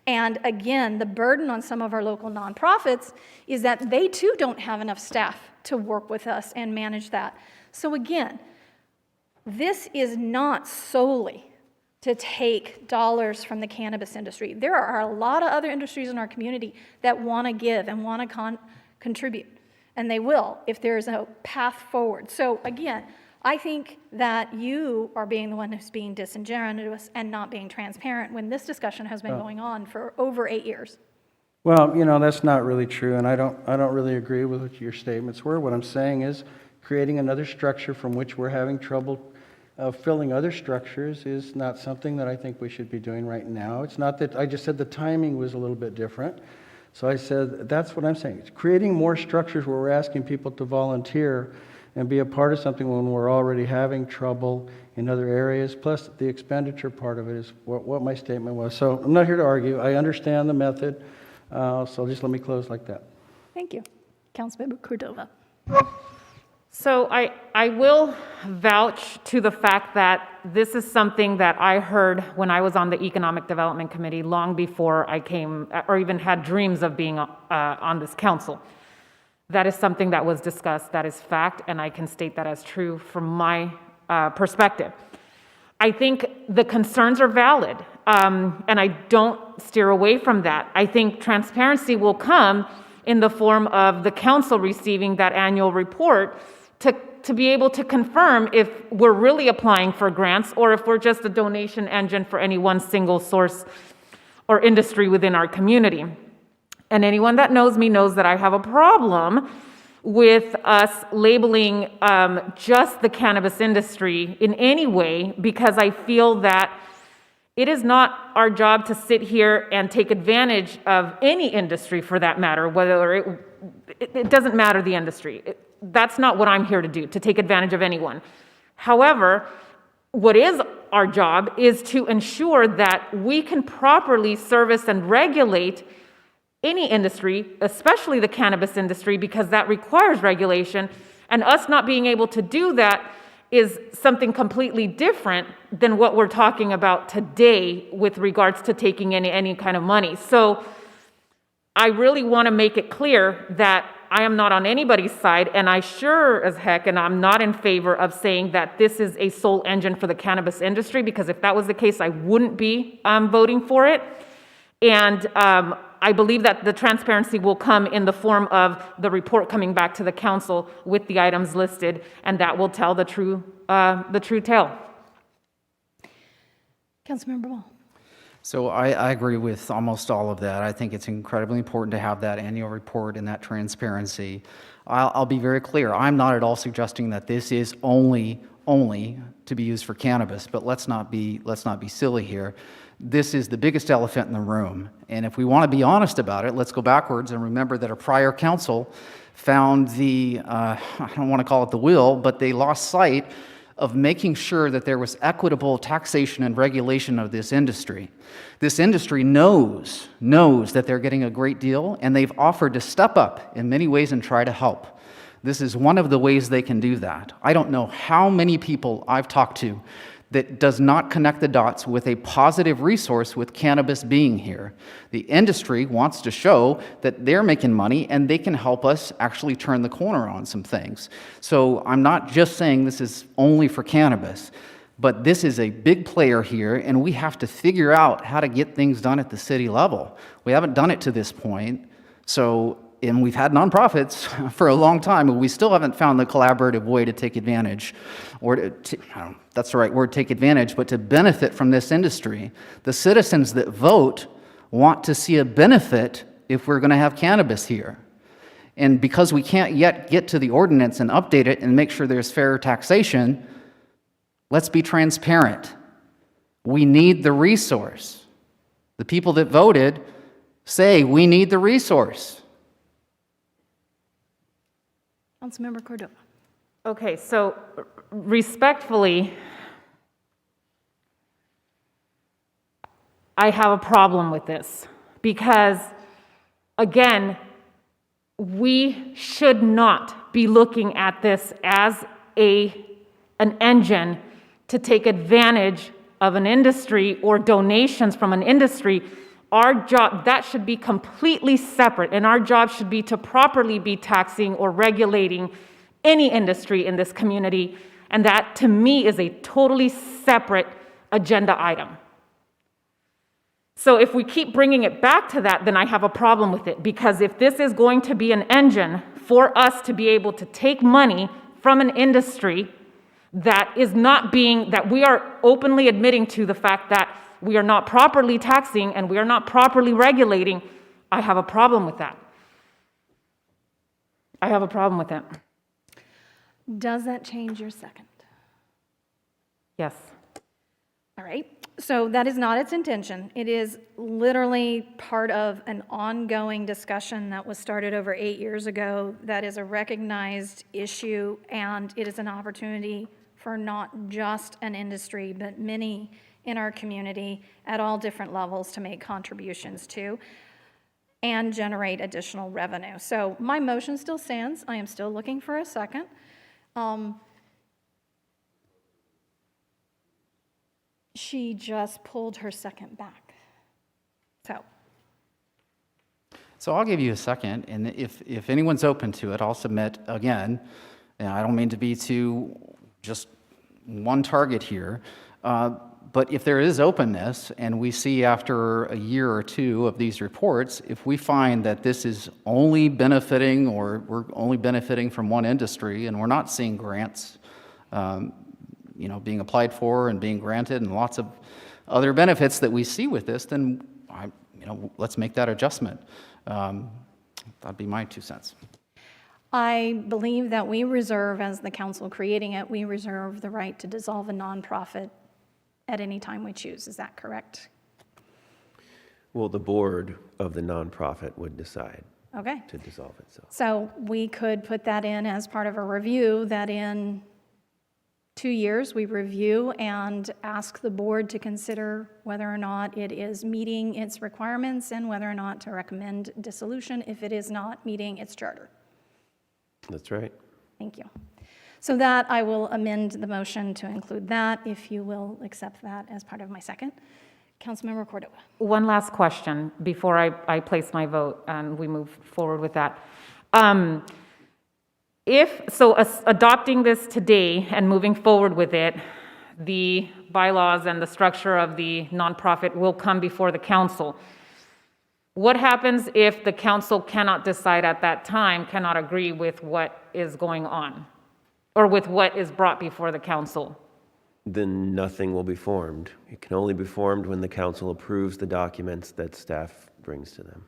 And again, the burden on some of our local nonprofits is that they too don't have enough staff to work with us and manage that. So again, this is not solely to take dollars from the cannabis industry. There are a lot of other industries in our community that want to give and want to contribute, and they will if there's a path forward. So again, I think that you are being the one who's being disingenuous and not being transparent when this discussion has been going on for over 8 years. Well, you know, that's not really true, and I don't really agree with what your statements were. What I'm saying is creating another structure from which we're having trouble filling other structures is not something that I think we should be doing right now. It's not that, I just said the timing was a little bit different. So I said, that's what I'm saying. It's creating more structures where we're asking people to volunteer and be a part of something when we're already having trouble in other areas. Plus, the expenditure part of it is what my statement was. So I'm not here to argue. I understand the method. So just let me close like that. Thank you. Councilmember Cordova. So I will vouch to the fact that this is something that I heard when I was on the Economic Development Committee long before I came or even had dreams of being on this council. That is something that was discussed, that is fact, and I can state that as true from my perspective. I think the concerns are valid, and I don't steer away from that. I think transparency will come in the form of the council receiving that annual report to be able to confirm if we're really applying for grants or if we're just a donation engine for any one single source or industry within our community. And anyone that knows me knows that I have a problem with us labeling just the cannabis industry in any way, because I feel that it is not our job to sit here and take advantage of any industry for that matter, whether it doesn't matter the industry. That's not what I'm here to do, to take advantage of anyone. However, what is our job is to ensure that we can properly service and regulate any industry, especially the cannabis industry, because that requires regulation. And us not being able to do that is something completely different than what we're talking about today with regards to taking any kind of money. So I really want to make it clear that I am not on anybody's side, and I sure as heck, and I'm not in favor of saying that this is a sole engine for the cannabis industry, because if that was the case, I wouldn't be voting for it. And I believe that the transparency will come in the form of the report coming back to the council with the items listed, and that will tell the true tale. Councilmember Ball. So I agree with almost all of that. I think it's incredibly important to have that annual report and that transparency. I'll be very clear. I'm not at all suggesting that this is only to be used for cannabis, but let's not be silly here. This is the biggest elephant in the room. And if we want to be honest about it, let's go backwards and remember that a prior council found I don't want to call it the will, but they lost sight of making sure that there was equitable taxation and regulation of this industry. This industry knows that they're getting a great deal, and they've offered to step up in many ways and try to help. This is one of the ways they can do that. I don't know how many people I've talked to that does not connect the dots with a positive resource with cannabis being here. The industry wants to show that they're making money and they can help us actually turn the corner on some things. So I'm not just saying this is only for cannabis, but this is a big player here, and we have to figure out how to get things done at the city level. We haven't done it to this point, and we've had nonprofits for a long time, but we still haven't found the collaborative way to take advantage, or that's the right word, take advantage, but to benefit from this industry. The citizens that vote want to see a benefit if we're going to have cannabis here. And because we can't yet get to the ordinance and update it and make sure there's fair taxation, let's be transparent. We need the resource. The people that voted say we need the resource. Councilmember Cordova. Okay, so respectfully, I have a problem with this because, again, we should not be looking at this as an engine to take advantage of an industry or donations from an industry. Our job, that should be completely separate, and our job should be to properly be taxing or regulating any industry in this community, and that, to me, is a totally separate agenda item. So if we keep bringing it back to that, then I have a problem with it, because if this is going to be an engine for us to be able to take money from an industry that is not being, that we are openly admitting to the fact that we are not properly taxing and we are not properly regulating, I have a problem with that. I have a problem with that. Does that change your second? Yes. All right. So that is not its intention. It is literally part of an ongoing discussion that was started over 8 years ago that is a recognized issue, and it is an opportunity for not just an industry, but many in our community at all different levels to make contributions to and generate additional revenue. So my motion still stands. I am still looking for a second. She just pulled her second back. So I'll give you a second, and if anyone's open to it, I'll submit again. And I don't mean to be too just one target here, but if there is openness, and we see after a year or two of these reports, if we find that this is only benefiting, or we're only benefiting from one industry, and we're not seeing grants, being applied for and being granted, and lots of other benefits that we see with this, then let's make that adjustment. That'd be my 2 cents. I believe that we reserve, as the council creating it, we reserve the right to dissolve a nonprofit at any time we choose. Is that correct? Well, the board of the nonprofit would decide Okay. to dissolve itself. So we could put that in as part of a review, that in 2 years we review and ask the board to consider whether or not it is meeting its requirements and whether or not to recommend dissolution if it is not meeting its charter. That's right. Thank you. So that I will amend the motion to include that, if you will accept that as part of my second. Councilmember Cordova. One last question before I place my vote and we move forward with that. Adopting this today and moving forward with it, the bylaws and the structure of the nonprofit will come before the council. What happens if the council cannot decide at that time, cannot agree with what is going on, or with what is brought before the council? Then nothing will be formed. It can only be formed when the council approves the documents that staff brings to them.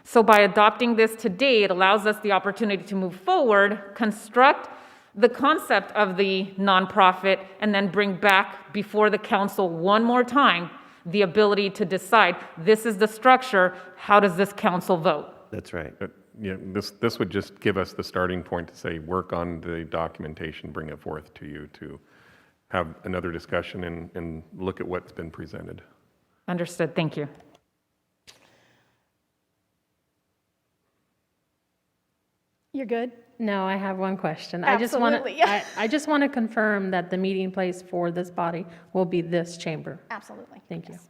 So by adopting this today, it allows us the opportunity to move forward, construct the concept of the nonprofit, and then bring back before the council one more time the ability to decide, this is the structure, how does this council vote? That's right. this would just give us the starting point to say, work on the documentation, bring it forth to you to have another discussion and look at what's been presented. Understood, thank you. You're good? No, I have one question. Absolutely. I just want to confirm that the meeting place for this body will be this chamber. Absolutely. Thank you. Yes.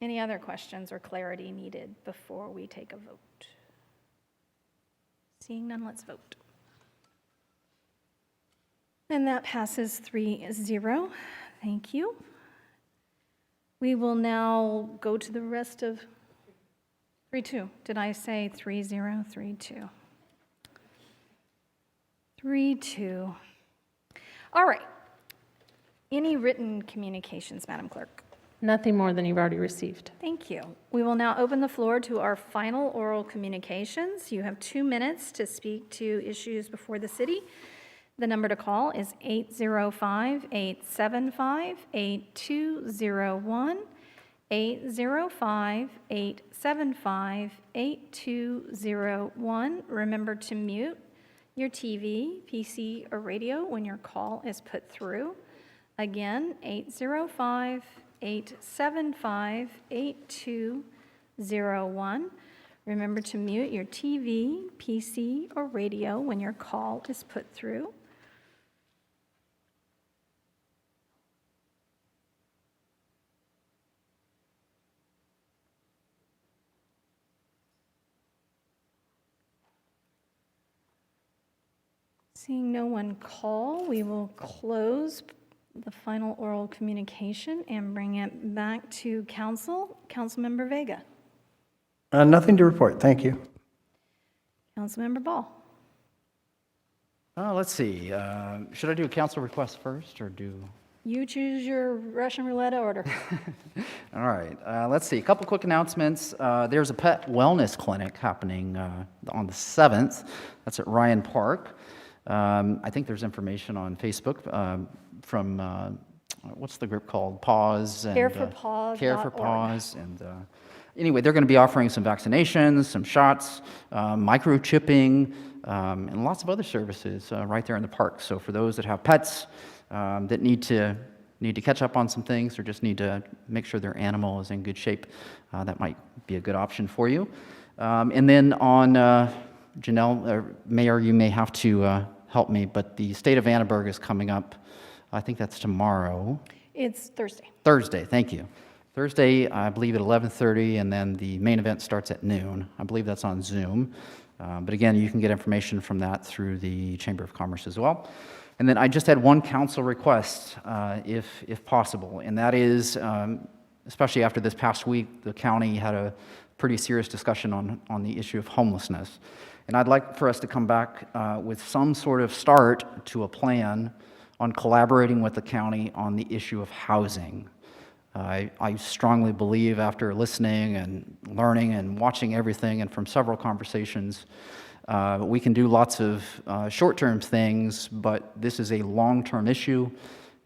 Any other questions or clarity needed before we take a vote? Seeing none, let's vote. And that passes 3-0. Thank you. We will now go to the rest of 3-2. Did I say 3-0? 3-2. 3-2. All right. Any written communications, Madam Clerk? Nothing more than you've already received. Thank you. We will now open the floor to our final oral communications. You have 2 minutes to speak to issues before the city. The number to call is 805-875-8201, 805-875-8201. Remember to mute your TV, PC, or radio when your call is put through. Again, 805-875-8201. Remember to mute your TV, PC, or radio when your call is put through. Seeing no one call, we will close the final oral communication and bring it back to council. Councilmember Vega. Nothing to report, thank you. Councilmember Ball. Let's see, should I do a council request first, or do? You choose your Russian roulette order. All right, let's see, a couple quick announcements. There's a pet wellness clinic happening on the 7th. That's at Ryan Park. I think there's information on Facebook from, what's the group called? Pause. And, careforpaws.org. Care for Paws. And anyway, they're going to be offering some vaccinations, some shots, microchipping, and lots of other services right there in the park. So for those that have pets that need to catch up on some things or just need to make sure their animal is in good shape, that might be a good option for you. And then on Janelle, Mayor, you may have to help me, but the state of Annenberg is coming up. I think that's tomorrow. It's Thursday. Thursday, thank you. Thursday, I believe at 11:30, and then the main event starts at noon. I believe that's on Zoom. But again, you can get information from that through the Chamber of Commerce as well. And then I just had one council request, if possible, and that is, especially after this past week, the county had a pretty serious discussion on the issue of homelessness. And I'd like for us to come back with some sort of start to a plan on collaborating with the county on the issue of housing. I strongly believe, after listening and learning and watching everything and from several conversations, we can do lots of short-term things, but this is a long-term issue.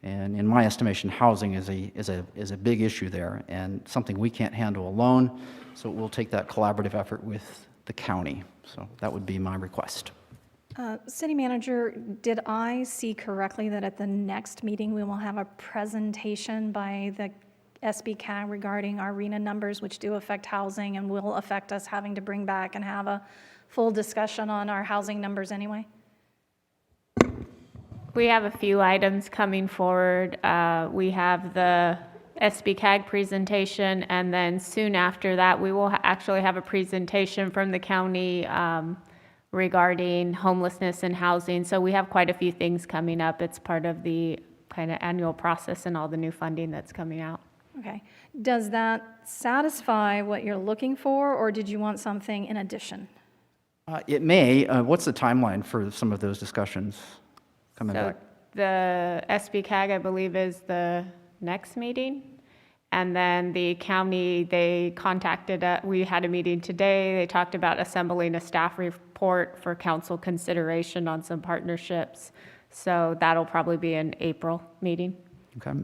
And in my estimation, housing is a big issue there and something we can't handle alone. So we'll take that collaborative effort with the county. So that would be my request. City Manager, did I see correctly that at the next meeting we will have a presentation by the SBCAG regarding our RENA numbers, which do affect housing and will affect us having to bring back and have a full discussion on our housing numbers anyway? We have a few items coming forward. We have the SBCAG presentation, and then soon after that, we will actually have a presentation from the county regarding homelessness and housing. So we have quite a few things coming up. It's part of the kind of annual process and all the new funding that's coming out. Okay. Does that satisfy what you're looking for, or did you want something in addition? It may. What's the timeline for some of those discussions coming So back? the SBCAG, I believe, is the next meeting. And then the county, they contacted, we had a meeting today. They talked about assembling a staff report for council consideration on some partnerships. So that'll probably be an April meeting. Okay.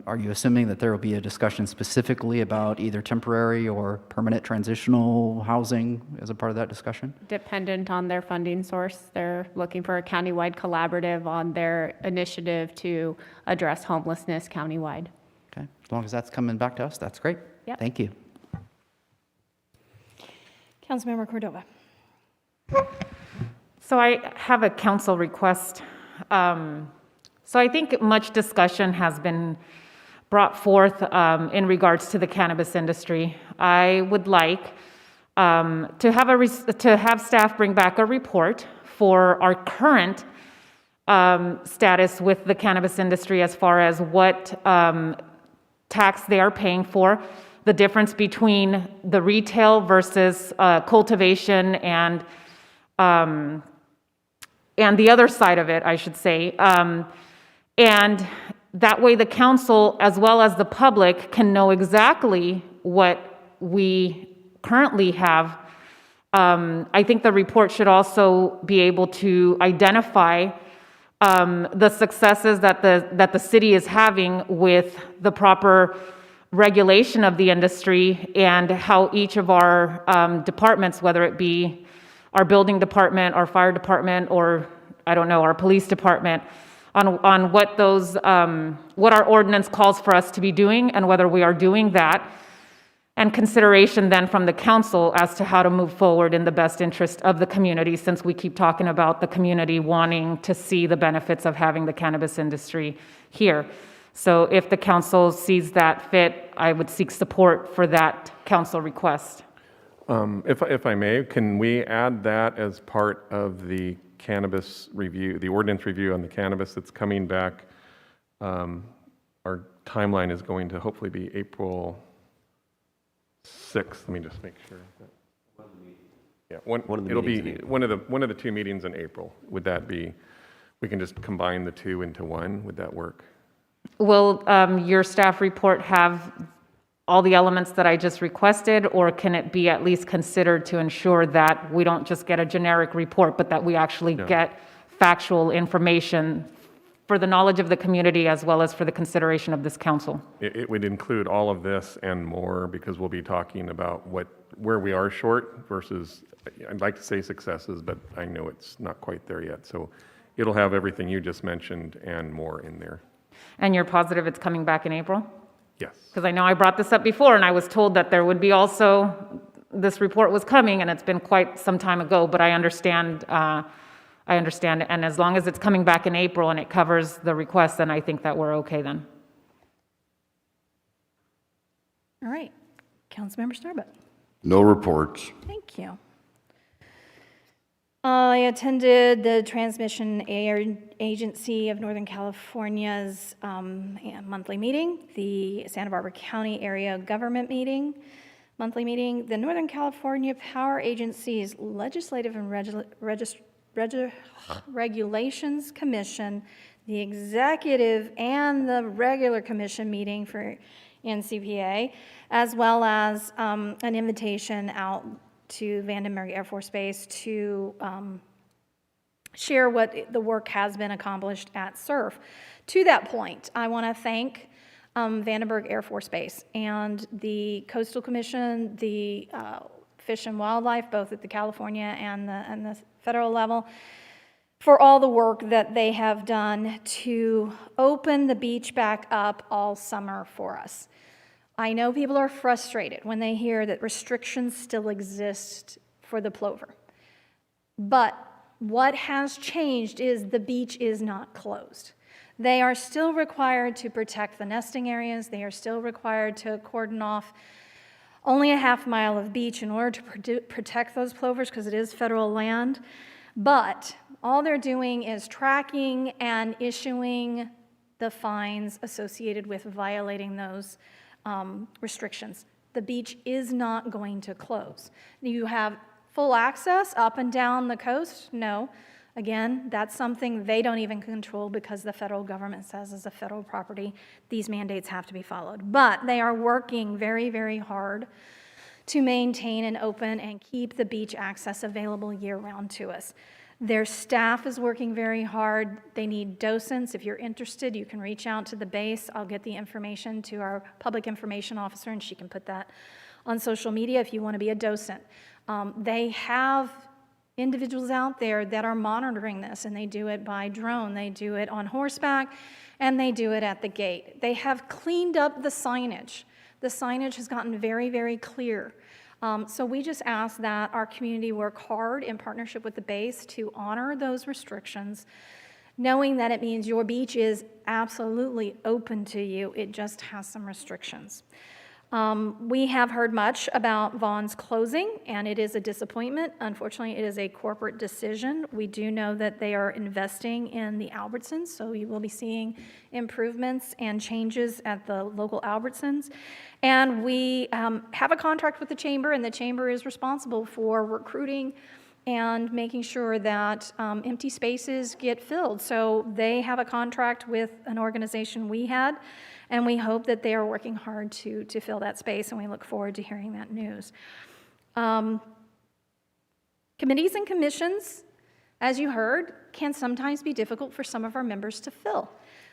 Are you assuming that there will be a discussion specifically about either temporary or permanent transitional housing as a part of that discussion? Dependent on their funding source. They're looking for a countywide collaborative on their initiative to address homelessness countywide. Okay, as long as that's coming back to us, that's great. Yep. Thank you. Councilmember Cordova. So I have a council request. So I think much discussion has been brought forth in regards to the cannabis industry. I would like to have staff bring back a report for our current status with the cannabis industry as far as what tax they are paying for, the difference between the retail versus cultivation and the other side of it, I should say. And that way the council, as well as the public, can know exactly what we currently have. I think the report should also be able to identify the successes that the city is having with the proper regulation of the industry and how each of our departments, whether it be our building department, our fire department, or I don't know, our police department, on what what our ordinance calls for us to be doing and whether we are doing that, and consideration then from the council as to how to move forward in the best interest of the community, since we keep talking about the community wanting to see the benefits of having the cannabis industry here. So if the council sees that fit, I would seek support for that council request. If I may, can we add that as part of the cannabis review, the ordinance review on the cannabis that's coming back? Our timeline is going to hopefully be April 6th. Let me just make sure. Yeah, it'll be one of the two meetings in April. Would that be, we can just combine the two into one? Would that work? Will your staff report have all the elements that I just requested, or can it be at least considered to ensure that we don't just get a generic report, but that we actually get factual information for the knowledge of the community as well as for the consideration of this council? It would include all of this and more, because we'll be talking about where we are short versus, I'd like to say successes, but I know it's not quite there yet. So it'll have everything you just mentioned and more in there. And you're positive it's coming back in April? Yes. Because I know I brought this up before and I was told that there would be also, this report was coming, and it's been quite some time ago, but I understand, and as long as it's coming back in April and it covers the request, then I think that we're okay then. All right. Councilmember Starbuck. No reports. Thank you. I attended the Transmission Agency of Northern California's monthly meeting, the Santa Barbara County Area Government meeting, monthly meeting, the Northern California Power Agency's Legislative and Regulations Commission, the Executive and the regular commission meeting for NCPA, as well as an invitation out to Vandenberg Air Force Base to share what the work has been accomplished at SURF. To that point, I want to thank Vandenberg Air Force Base and the Coastal Commission, the Fish and Wildlife, both at the California and the federal level, for all the work that they have done to open the beach back up all summer for us. I know people are frustrated when they hear that restrictions still exist for the plover. But what has changed is the beach is not closed. They are still required to protect the nesting areas. They are still required to cordon off only a half mile of beach in order to protect those plovers, because it is federal land. But all they're doing is tracking and issuing the fines associated with violating those restrictions. The beach is not going to close. You have full access up and down the coast? No. Again, that's something they don't even control, because the federal government says as a federal property, these mandates have to be followed. But they are working very, very hard to maintain and open and keep the beach access available year-round to us. Their staff is working very hard. They need docents. If you're interested, you can reach out to the base. I'll get the information to our public information officer, and she can put that on social media if you want to be a docent. They have individuals out there that are monitoring this, and they do it by drone, they do it on horseback, and they do it at the gate. They have cleaned up the signage. The signage has gotten very, very clear. So we just ask that our community work hard in partnership with the base to honor those restrictions, knowing that it means your beach is absolutely open to you. It just has some restrictions. We have heard much about Vaughn's closing, and it is a disappointment. Unfortunately, it is a corporate decision. We do know that they are investing in the Albertsons, so you will be seeing improvements and changes at the local Albertsons. And we have a contract with the chamber, and the chamber is responsible for recruiting and making sure that empty spaces get filled. So they have a contract with an organization we had, and we hope that they are working hard to fill that space, and we look forward to hearing that news. Committees and commissions, as you heard, can sometimes be difficult for some of our members to fill.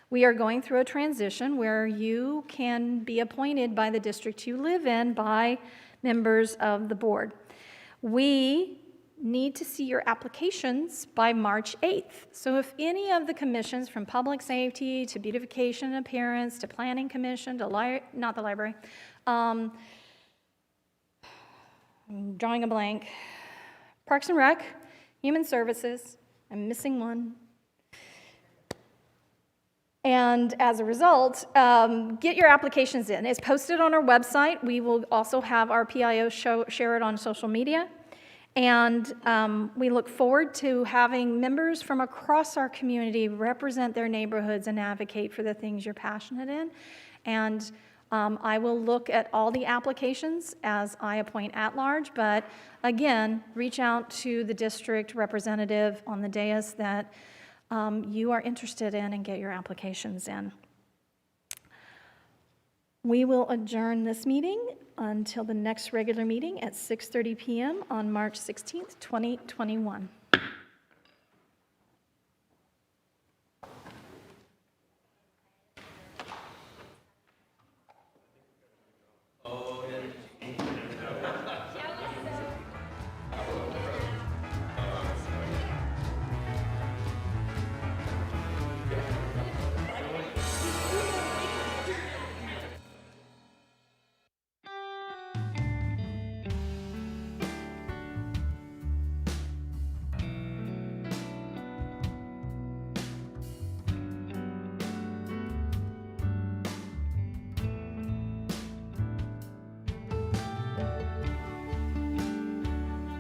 We are going through a transition where you can be appointed by the district you live in by members of the board. We need to see your applications by March 8th. So if any of the commissions, from public safety to beautification and appearance to planning commission to not the library, I'm drawing a blank, Parks and Rec, Human Services, I'm missing one. And as a result, get your applications in. It's posted on our website. We will also have our PIO share it on social media. And we look forward to having members from across our community represent their neighborhoods and advocate for the things you're passionate in. And I will look at all the applications as I appoint at large, but again, reach out to the district representative on the dais that you are interested in and get your applications in. We will adjourn this meeting until the next regular meeting at 6:30 p.m. on March 16th, 2021.